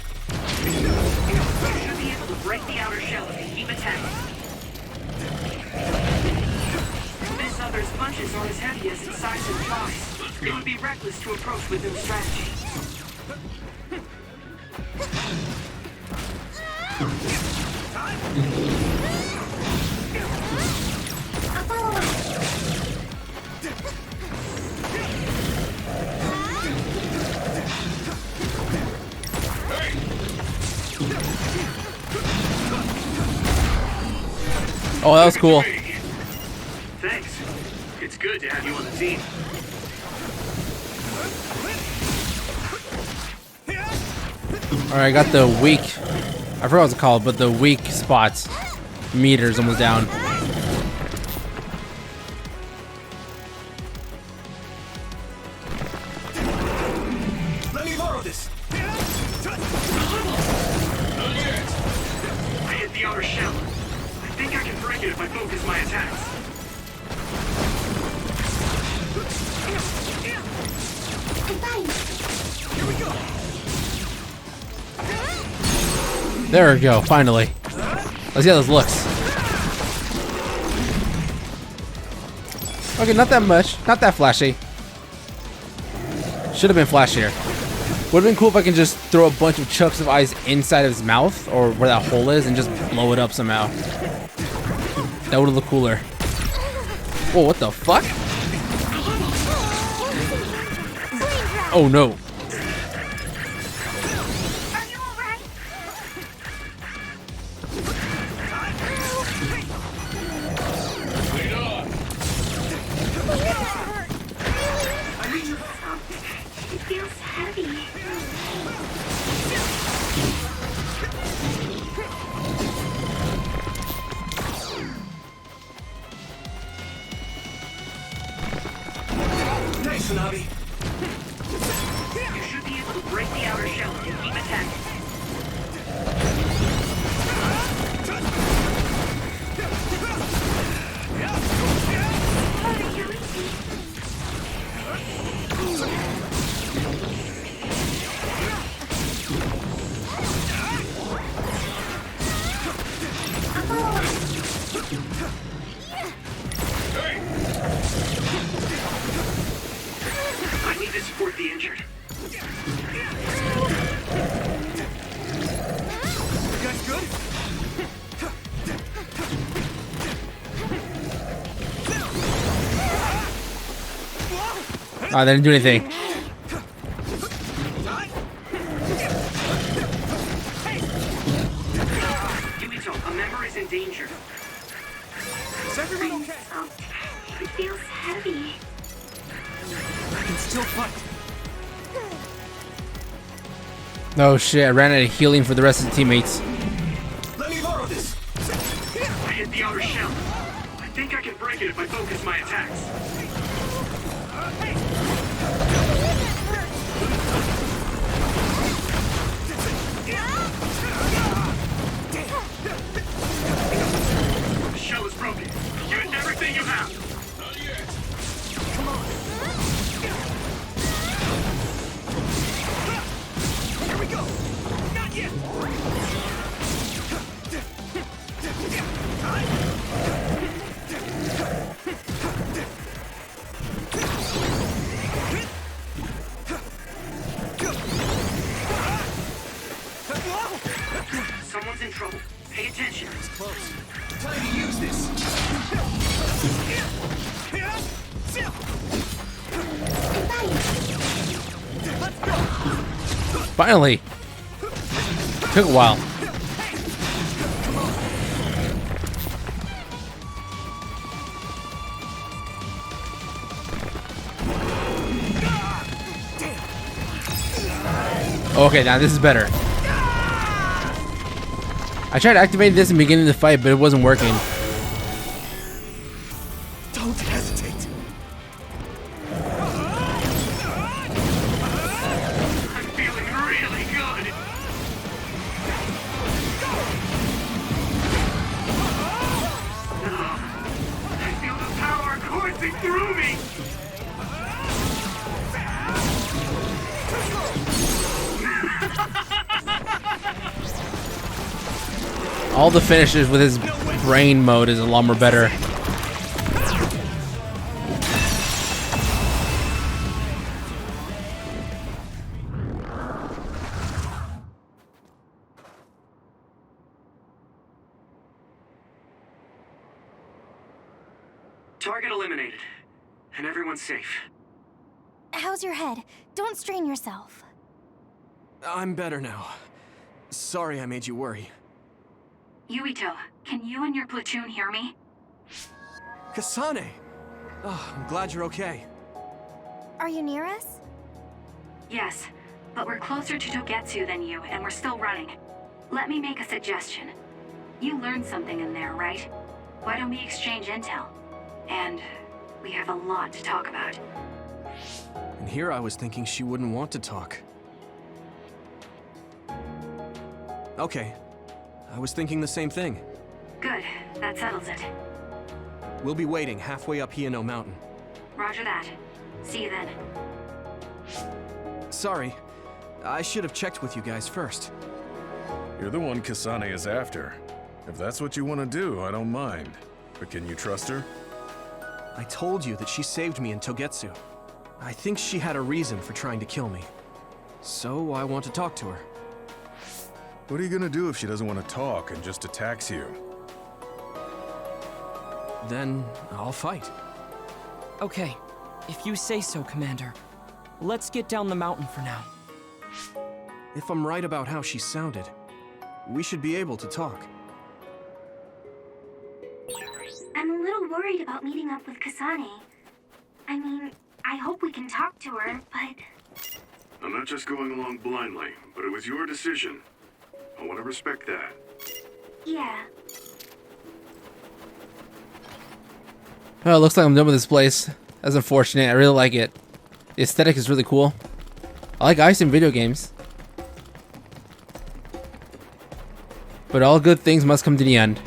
Should be able to break the outer shell if you keep attacking. This other's punches are as heavy as its size implies. It would be reckless to approach with no strategy. Oh, that was cool. Thanks. It's good to have you on the team. Alright, I got the weak. I forgot what it's called, but the weak spots. Meters almost down. Let me borrow this. I hit the outer shell. I think I can break it if I focus my attacks. Here we go. There we go, finally. Let's see how this looks. Okay, not that much. Not that flashy. Should have been flashier. Would have been cool if I can just throw a bunch of chunks of ice inside of his mouth, or where that hole is, and just blow it up somehow. That would have looked cooler. Whoa, what the fuck? Oh no. Are you alright? Kusanagi. You should be able to break the outer shell if you keep attacking. I need to support the injured. You guys good? Oh, they didn't do anything. Yuito, a member is in danger. Is everyone okay? It feels heavy. I can still fight. Oh shit, I ran out of healing for the rest of the teammates. Let me borrow this. I hit the outer shell. I think I can break it if I focus my attacks. The shell is broken. Give it everything you have. Not yet. Come on. Here we go. Not yet. Someone's in trouble. Pay attention. It's close. Time to use this. Let's go. Finally! Took a while. Okay, now this is better. I tried activating this in the beginning of the fight, but it wasn't working. Don't hesitate. I'm feeling really good. I feel the power coursing through me. All the finishes with his brain mode is a lot more better. Target eliminated. And everyone's safe. How's your head? Don't strain yourself. I'm better now. Sorry I made you worry. Yuito, can you and your platoon hear me? Kasane! Oh, I'm glad you're okay. Are you near us? Yes, but we're closer to Togetsu than you, and we're still running. Let me make a suggestion. You learned something in there, right? Why don't we exchange intel? And we have a lot to talk about. And here I was thinking she wouldn't want to talk. Okay. I was thinking the same thing. Good, that settles it. We'll be waiting halfway up Hieno Mountain. Roger that. See you then. Sorry. I should have checked with you guys first. You're the one Kasane is after. If that's what you want to do, I don't mind. But can you trust her? I told you that she saved me in Togetsu. I think she had a reason for trying to kill me. So I want to talk to her. What are you gonna do if she doesn't want to talk and just attacks you? Then I'll fight. Okay, if you say so, Commander. Let's get down the mountain for now. If I'm right about how she sounded, we should be able to talk. I'm a little worried about meeting up with Kasane. I mean, I hope we can talk to her, but... I'm not just going along blindly, but it was your decision. I want to respect that. Yeah. Oh, it looks like I'm done with this place. That's unfortunate. I really like it. The aesthetic is really cool. I like ice in video games. But all good things must come to the end.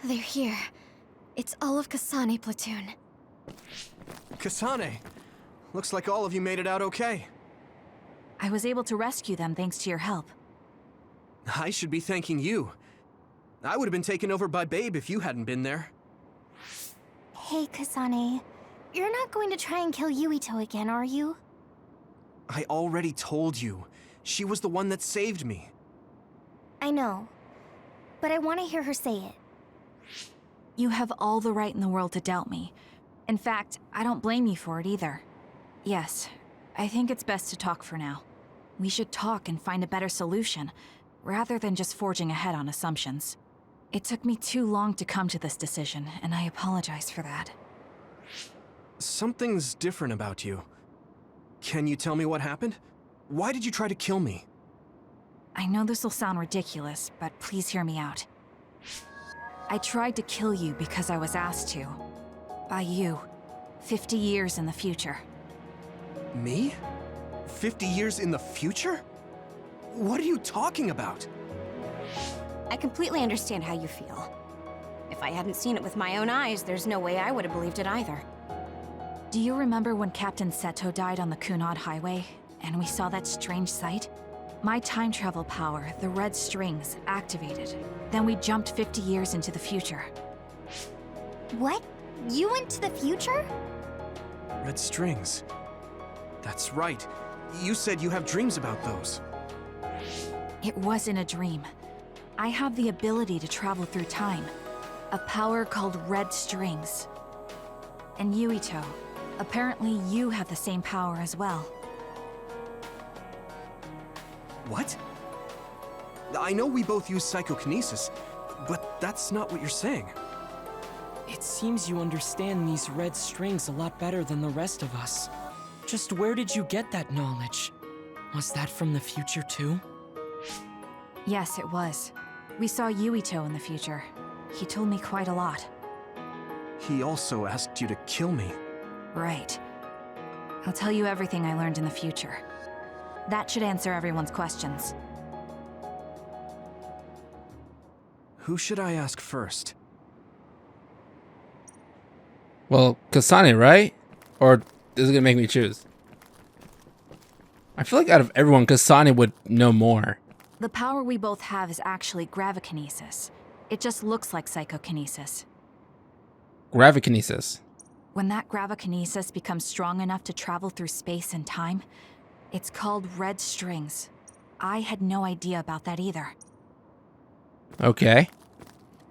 They're here. It's all of Kasane platoon. Kasane! Looks like all of you made it out okay. I was able to rescue them thanks to your help. I should be thanking you. I would have been taken over by Babe if you hadn't been there. Hey, Kasane. You're not going to try and kill Yuito again, are you? I already told you. She was the one that saved me. I know. But I want to hear her say it. You have all the right in the world to doubt me. In fact, I don't blame you for it either. Yes, I think it's best to talk for now. We should talk and find a better solution, rather than just forging ahead on assumptions. It took me too long to come to this decision, and I apologize for that. Something's different about you. Can you tell me what happened? Why did you try to kill me? I know this will sound ridiculous, but please hear me out. I tried to kill you because I was asked to. By you. 50 years in the future. Me? 50 years in the future? What are you talking about? I completely understand how you feel. If I hadn't seen it with my own eyes, there's no way I would have believed it either. Do you remember when Captain Seto died on the Kunad Highway, and we saw that strange sight? My time travel power, the red strings, activated. Then we jumped 50 years into the future. What? You went to the future? Red strings. That's right. You said you have dreams about those. It wasn't a dream. I have the ability to travel through time. A power called red strings. And Yuito, apparently you have the same power as well. What? I know we both use psychokinesis, but that's not what you're saying. It seems you understand these red strings a lot better than the rest of us. Just where did you get that knowledge? Was that from the future too? Yes, it was. We saw Yuito in the future. He told me quite a lot. He also asked you to kill me. Right. I'll tell you everything I learned in the future. That should answer everyone's questions. Who should I ask first? Well, Kasane, right? Or is it gonna make me choose? I feel like out of everyone, Kasane would know more. The power we both have is actually gravikinesis. It just looks like psychokinesis. Gravikinesis. When that gravikinesis becomes strong enough to travel through space and time, it's called red strings. I had no idea about that either. Okay.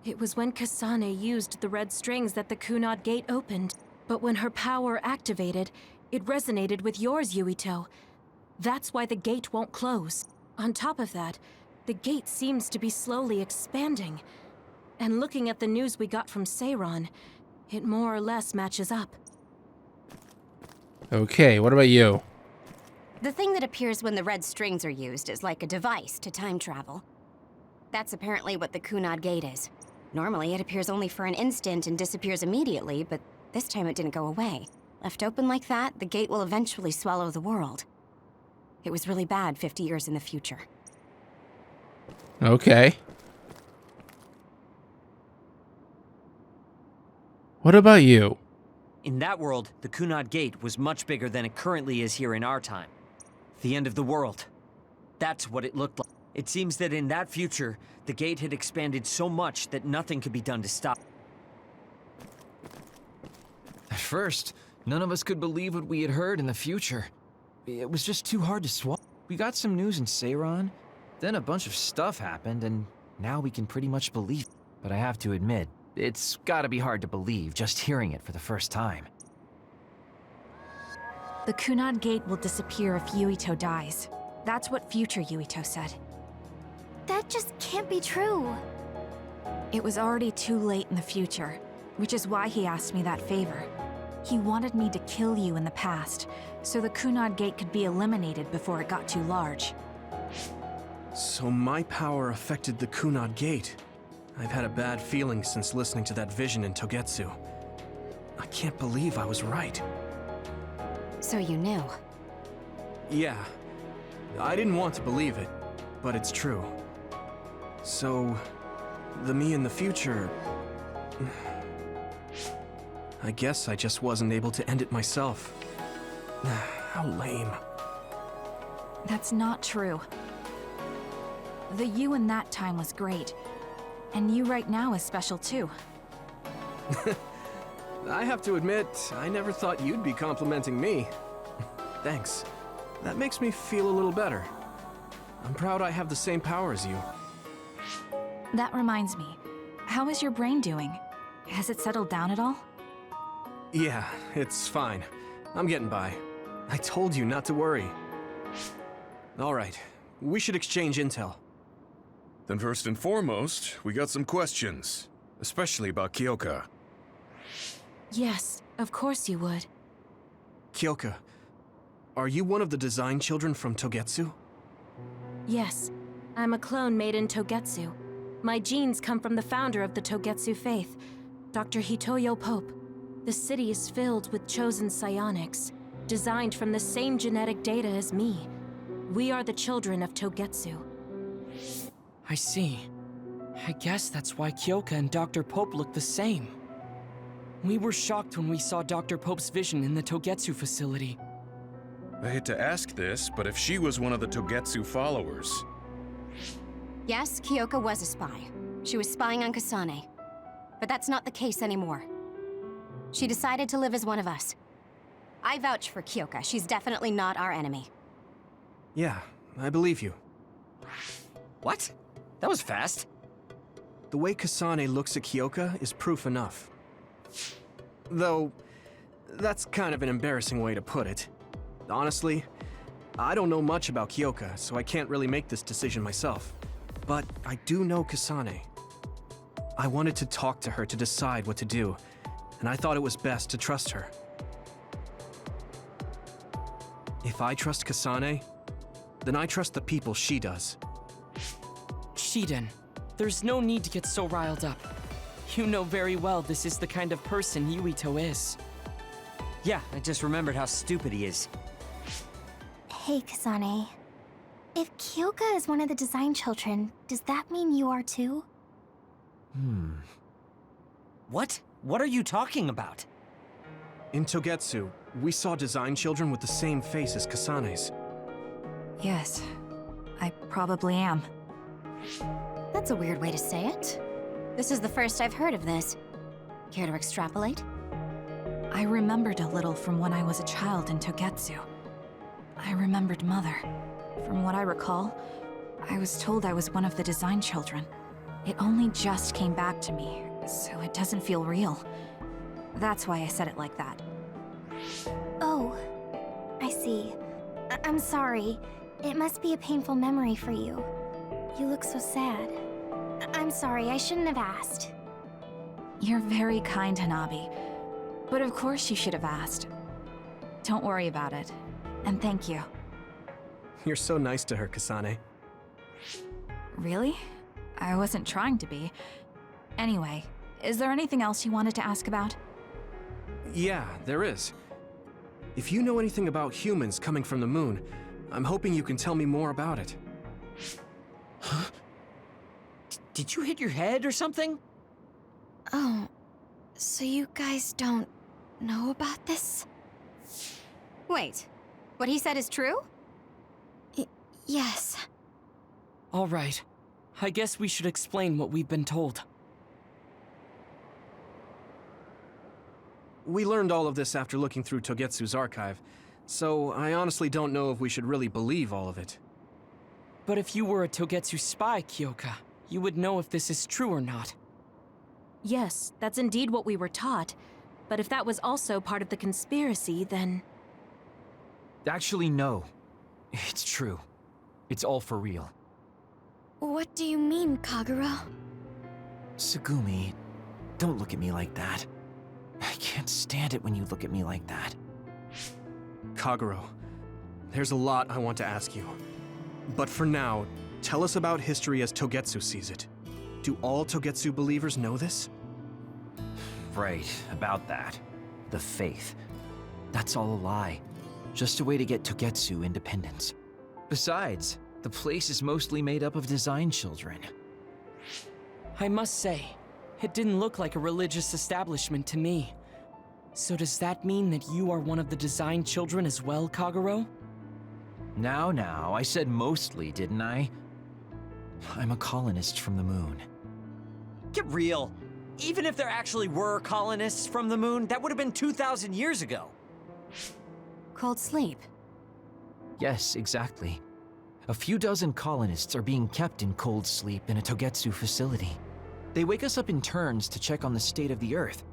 It was when Kasane used the red strings that the Kunad Gate opened. But when her power activated, it resonated with yours, Yuito. That's why the gate won't close. On top of that, the gate seems to be slowly expanding. And looking at the news we got from Seiran, it more or less matches up. Okay, what about you? The thing that appears when the red strings are used is like a device to time travel. That's apparently what the Kunad Gate is. Normally, it appears only for an instant and disappears immediately, but this time it didn't go away. Left open like that, the gate will eventually swallow the world. It was really bad 50 years in the future. Okay. What about you? In that world, the Kunad Gate was much bigger than it currently is here in our time. The end of the world. That's what it looked like. It seems that in that future, the gate had expanded so much that nothing could be done to stop. At first, none of us could believe what we had heard in the future. It was just too hard to swallow. We got some news in Seiran, then a bunch of stuff happened, and now we can pretty much believe it. But I have to admit, it's gotta be hard to believe just hearing it for the first time. The Kunad Gate will disappear if Yuito dies. That's what future Yuito said. That just can't be true. It was already too late in the future, which is why he asked me that favor. He wanted me to kill you in the past, so the Kunad Gate could be eliminated before it got too large. So my power affected the Kunad Gate. I've had a bad feeling since listening to that vision in Togetsu. I can't believe I was right. So you knew? Yeah. I didn't want to believe it, but it's true. So, the me in the future... I guess I just wasn't able to end it myself. How lame. That's not true. The you in that time was great. And you right now is special too. I have to admit, I never thought you'd be complimenting me. Thanks. That makes me feel a little better. I'm proud I have the same power as you. That reminds me. How is your brain doing? Has it settled down at all? Yeah, it's fine. I'm getting by. I told you not to worry. Alright, we should exchange intel. Then first and foremost, we got some questions. Especially about Kyoka. Yes, of course you would. Kyoka, are you one of the design children from Togetsu? Yes, I'm a clone made in Togetsu. My genes come from the founder of the Togetsu faith, Dr. Hitoyo Pope. The city is filled with chosen psionics, designed from the same genetic data as me. We are the children of Togetsu. I see. I guess that's why Kyoka and Dr. Pope look the same. We were shocked when we saw Dr. Pope's vision in the Togetsu facility. I hate to ask this, but if she was one of the Togetsu followers... Yes, Kyoka was a spy. She was spying on Kasane. But that's not the case anymore. She decided to live as one of us. I vouch for Kyoka. She's definitely not our enemy. Yeah, I believe you. What? That was fast. The way Kasane looks at Kyoka is proof enough. Though, that's kind of an embarrassing way to put it. Honestly, I don't know much about Kyoka, so I can't really make this decision myself. But I do know Kasane. I wanted to talk to her to decide what to do, and I thought it was best to trust her. If I trust Kasane, then I trust the people she does. Shiden, there's no need to get so riled up. You know very well this is the kind of person Yuito is. Yeah, I just remembered how stupid he is. Hey, Kasane. If Kyoka is one of the design children, does that mean you are too? What? What are you talking about? In Togetsu, we saw design children with the same face as Kasane's. Yes, I probably am. That's a weird way to say it. This is the first I've heard of this. Care to extrapolate? I remembered a little from when I was a child in Togetsu. I remembered Mother. From what I recall, I was told I was one of the design children. It only just came back to me, so it doesn't feel real. That's why I said it like that. Oh, I see. I'm sorry. It must be a painful memory for you. You look so sad. I'm sorry, I shouldn't have asked. You're very kind, Hanabi. But of course you should have asked. Don't worry about it. And thank you. You're so nice to her, Kasane. Really? I wasn't trying to be. Anyway, is there anything else you wanted to ask about? Yeah, there is. If you know anything about humans coming from the moon, I'm hoping you can tell me more about it. Huh? Did you hit your head or something? Oh, so you guys don't know about this? Wait, what he said is true? Yes. All right. I guess we should explain what we've been told. We learned all of this after looking through Togetsu's archive, so I honestly don't know if we should really believe all of it. But if you were a Togetsu spy, Kyoka, you would know if this is true or not. Yes, that's indeed what we were taught. But if that was also part of the conspiracy, then... Actually, no. It's true. It's all for real. What do you mean, Kagura? Tsugumi, don't look at me like that. I can't stand it when you look at me like that. Kaguro, there's a lot I want to ask you. But for now, tell us about history as Togetsu sees it. Do all Togetsu believers know this? Right, about that. The faith. That's all a lie. Just a way to get Togetsu independence. Besides, the place is mostly made up of design children. I must say, it didn't look like a religious establishment to me. So does that mean that you are one of the design children as well, Kagero? Now, I said mostly, didn't I? I'm a colonist from the moon. Get real. Even if there actually were colonists from the moon, that would have been 2,000 years ago. Cold sleep. Yes, exactly. A few dozen colonists are being kept in cold sleep in a Togetsu facility. They wake us up in turns to check on the state of the Earth,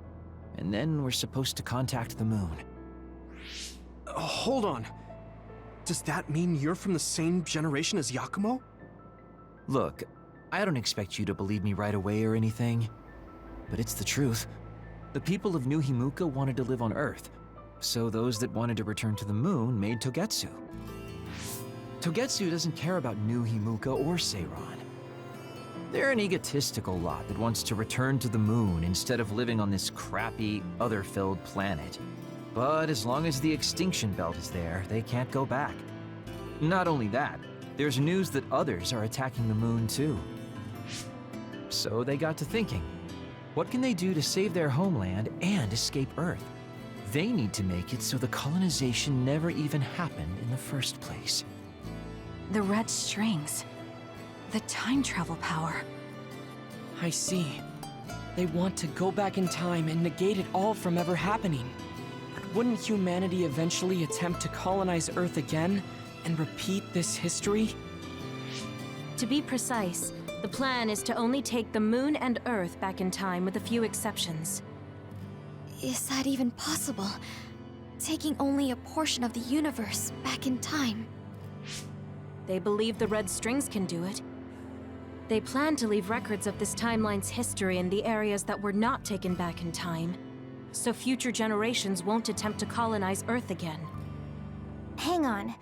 and then we're supposed to contact the moon. Hold on. Does that mean you're from the same generation as Yakumo? Look, I don't expect you to believe me right away or anything, but it's the truth. The people of New Himuka wanted to live on Earth, so those that wanted to return to the moon made Togetsu. Togetsu doesn't care about New Himuka or Seiran. They're an egotistical lot that wants to return to the moon instead of living on this crappy, other-filled planet. But as long as the extinction belt is there, they can't go back. Not only that, there's news that others are attacking the moon too. So they got to thinking, what can they do to save their homeland and escape Earth? They need to make it so the colonization never even happened in the first place. The red strings. The time travel power. I see. They want to go back in time and negate it all from ever happening. But wouldn't humanity eventually attempt to colonize Earth again and repeat this history? To be precise, the plan is to only take the moon and Earth back in time with a few exceptions. Is that even possible? Taking only a portion of the universe back in time? They believe the red strings can do it. They plan to leave records of this timeline's history in the areas that were not taken back in time, so future generations won't attempt to colonize Earth again. Hang on.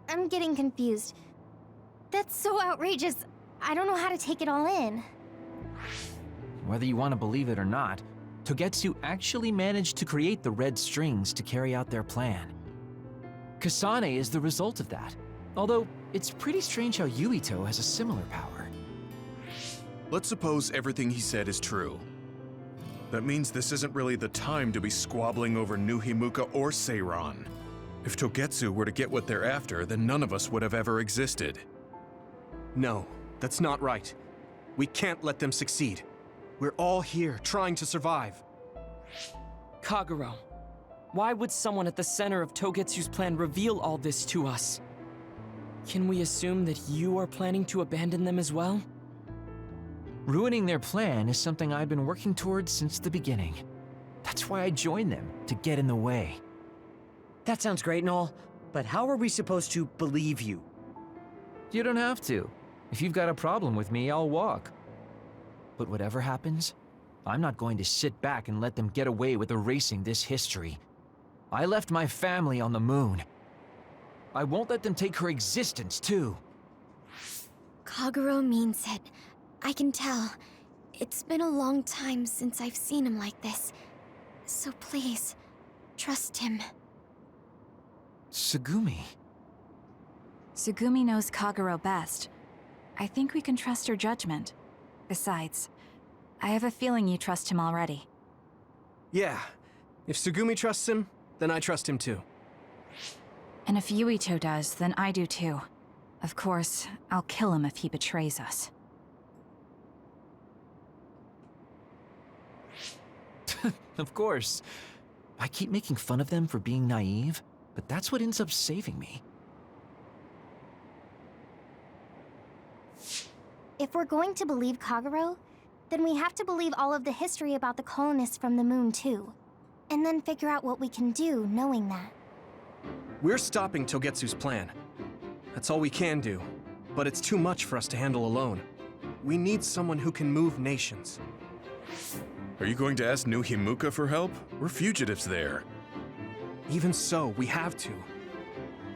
I'm getting confused. That's so outrageous. I don't know how to take it all in. Whether you want to believe it or not, Togetsu actually managed to create the red strings to carry out their plan. Kasane is the result of that, although it's pretty strange how Yuito has a similar power. Let's suppose everything he said is true. That means this isn't really the time to be squabbling over New Himuka or Seiran. If Togetsu were to get what they're after, then none of us would have ever existed. No, that's not right. We can't let them succeed. We're all here, trying to survive. Kagero, why would someone at the center of Togetsu's plan reveal all this to us? Can we assume that you are planning to abandon them as well? Ruining their plan is something I've been working towards since the beginning. That's why I joined them, to get in the way. That sounds great and all, but how are we supposed to believe you? You don't have to. If you've got a problem with me, I'll walk. But whatever happens, I'm not going to sit back and let them get away with erasing this history. I left my family on the moon. I won't let them take her existence, too. Kagero means it. I can tell. It's been a long time since I've seen him like this. So please, trust him. Tsugumi. Tsugumi knows Kagero best. I think we can trust her judgment. Besides, I have a feeling you trust him already. Yeah. If Tsugumi trusts him, then I trust him too. And if Yuito does, then I do too. Of course, I'll kill him if he betrays us. Of course. I keep making fun of them for being naive, but that's what ends up saving me. If we're going to believe Kagero, then we have to believe all of the history about the colonists from the moon too. And then figure out what we can do knowing that. We're stopping Togetsu's plan. That's all we can do. But it's too much for us to handle alone. We need someone who can move nations. Are you going to ask New Himuka for help? We're fugitives there. Even so, we have to.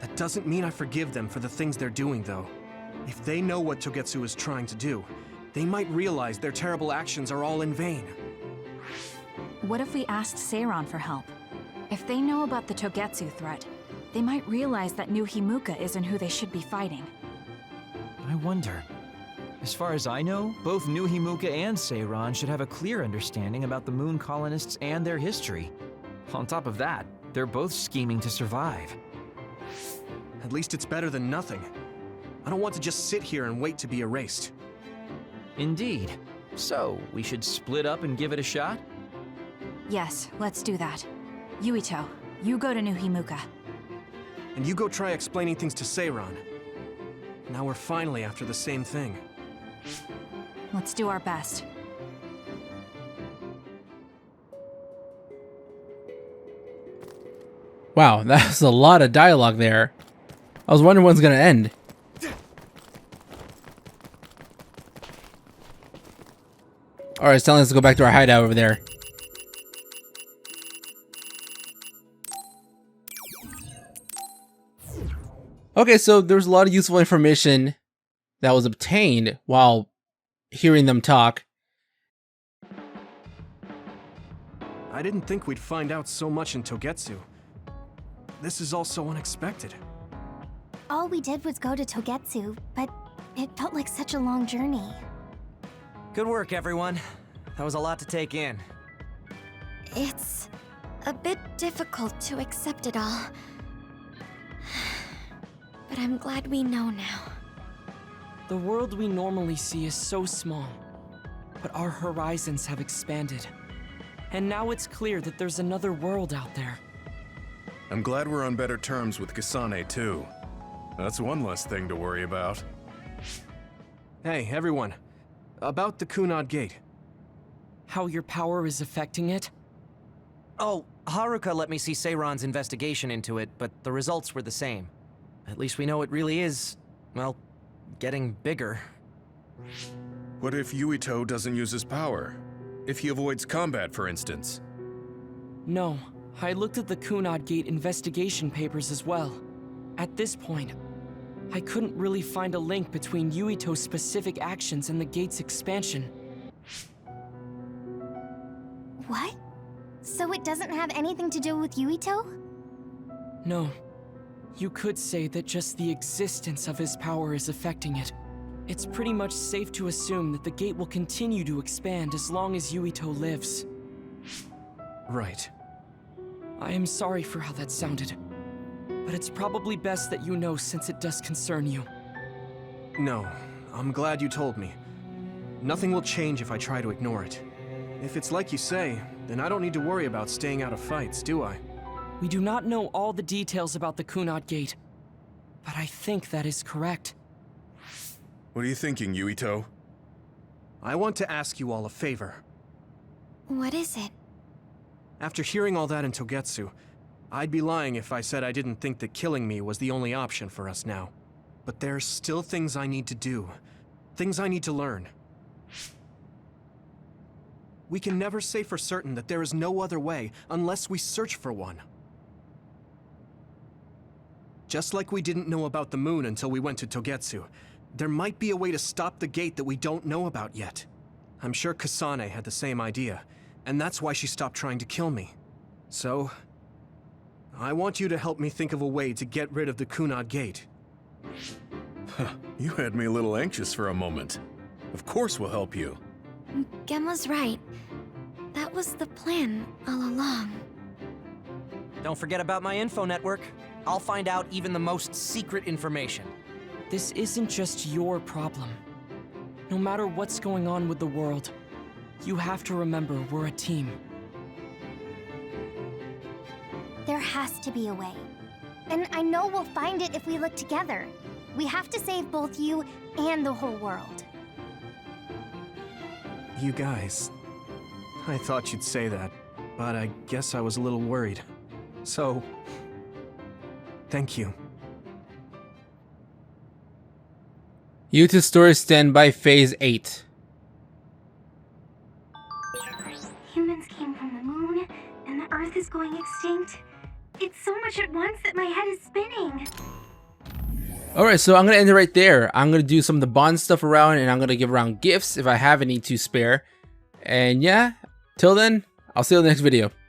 That doesn't mean I forgive them for the things they're doing, though. If they know what Togetsu is trying to do, They might realize their terrible actions are all in vain. What if we asked Seiran for help? If they know about the Togetsu threat, they might realize that new Himuka isn't who they should be fighting. I wonder. As far as I know, both New Himuka and Seiran should have a clear understanding about the Moon colonists and their history. On top of that, they're both scheming to survive. At least it's better than nothing. I don't want to just sit here and wait to be erased. Indeed. So, we should split up and give it a shot? Yes, let's do that. Yuito, you go to New Himuka. And you go try explaining things to Seiran. Now we're finally after the same thing. Let's do our best. Wow, that's a lot of dialogue there. I was wondering when it's gonna end. Alright, it's telling us to go back to our hideout over there. Okay, so there's a lot of useful information that was obtained while hearing them talk. I didn't think we'd find out so much in Togetsu. This is all so unexpected. All we did was go to Togetsu, but it felt like such a long journey. Good work, everyone. That was a lot to take in. It's a bit difficult to accept it all. But I'm glad we know now. The world we normally see is so small, but our horizons have expanded. And now it's clear that there's another world out there. I'm glad we're on better terms with Kasane, too. That's one less thing to worry about. Hey, everyone. About the Kunad Gate. How your power is affecting it? Oh, Haruka let me see Seiran's investigation into it, but the results were the same. At least we know it really is, well, getting bigger. What if Yuito doesn't use his power? If he avoids combat, for instance? No, I looked at the Kunad Gate investigation papers as well. At this point, I couldn't really find a link between Yuito's specific actions and the gate's expansion. What? So it doesn't have anything to do with Yuito? No. You could say that just the existence of his power is affecting it. It's pretty much safe to assume that the gate will continue to expand as long as Yuito lives. Right. I am sorry for how that sounded, but it's probably best that you know since it does concern you. No, I'm glad you told me. Nothing will change if I try to ignore it. If it's like you say, then I don't need to worry about staying out of fights, do I? We do not know all the details about the Kunad Gate, but I think that is correct. What are you thinking, Yuito? I want to ask you all a favor. What is it? After hearing all that in Togetsu, I'd be lying if I said I didn't think that killing me was the only option for us now. But there's still things I need to do. Things I need to learn. We can never say for certain that there is no other way unless we search for one. Just like we didn't know about the moon until we went to Togetsu, there might be a way to stop the gate that we don't know about yet. I'm sure Kasane had the same idea, and that's why she stopped trying to kill me. So, I want you to help me think of a way to get rid of the Kunad Gate. You had me a little anxious for a moment. Of course we'll help you. Gemma's right. That was the plan all along. Don't forget about my info network. I'll find out even the most secret information. This isn't just your problem. No matter what's going on with the world, you have to remember we're a team. There has to be a way. And I know we'll find it if we look together. We have to save both you and the whole world. You guys, I thought you'd say that, but I guess I was a little worried. So, thank you. Yuito's story standby phase 8. Humans came from the moon, and the Earth is going extinct. It's so much at once that my head is spinning. Alright, so I'm going to end it right there. I'm going to do some of the bond stuff around, and I'm going to give around gifts if I have any to spare. And yeah, till then, I'll see you in the next video.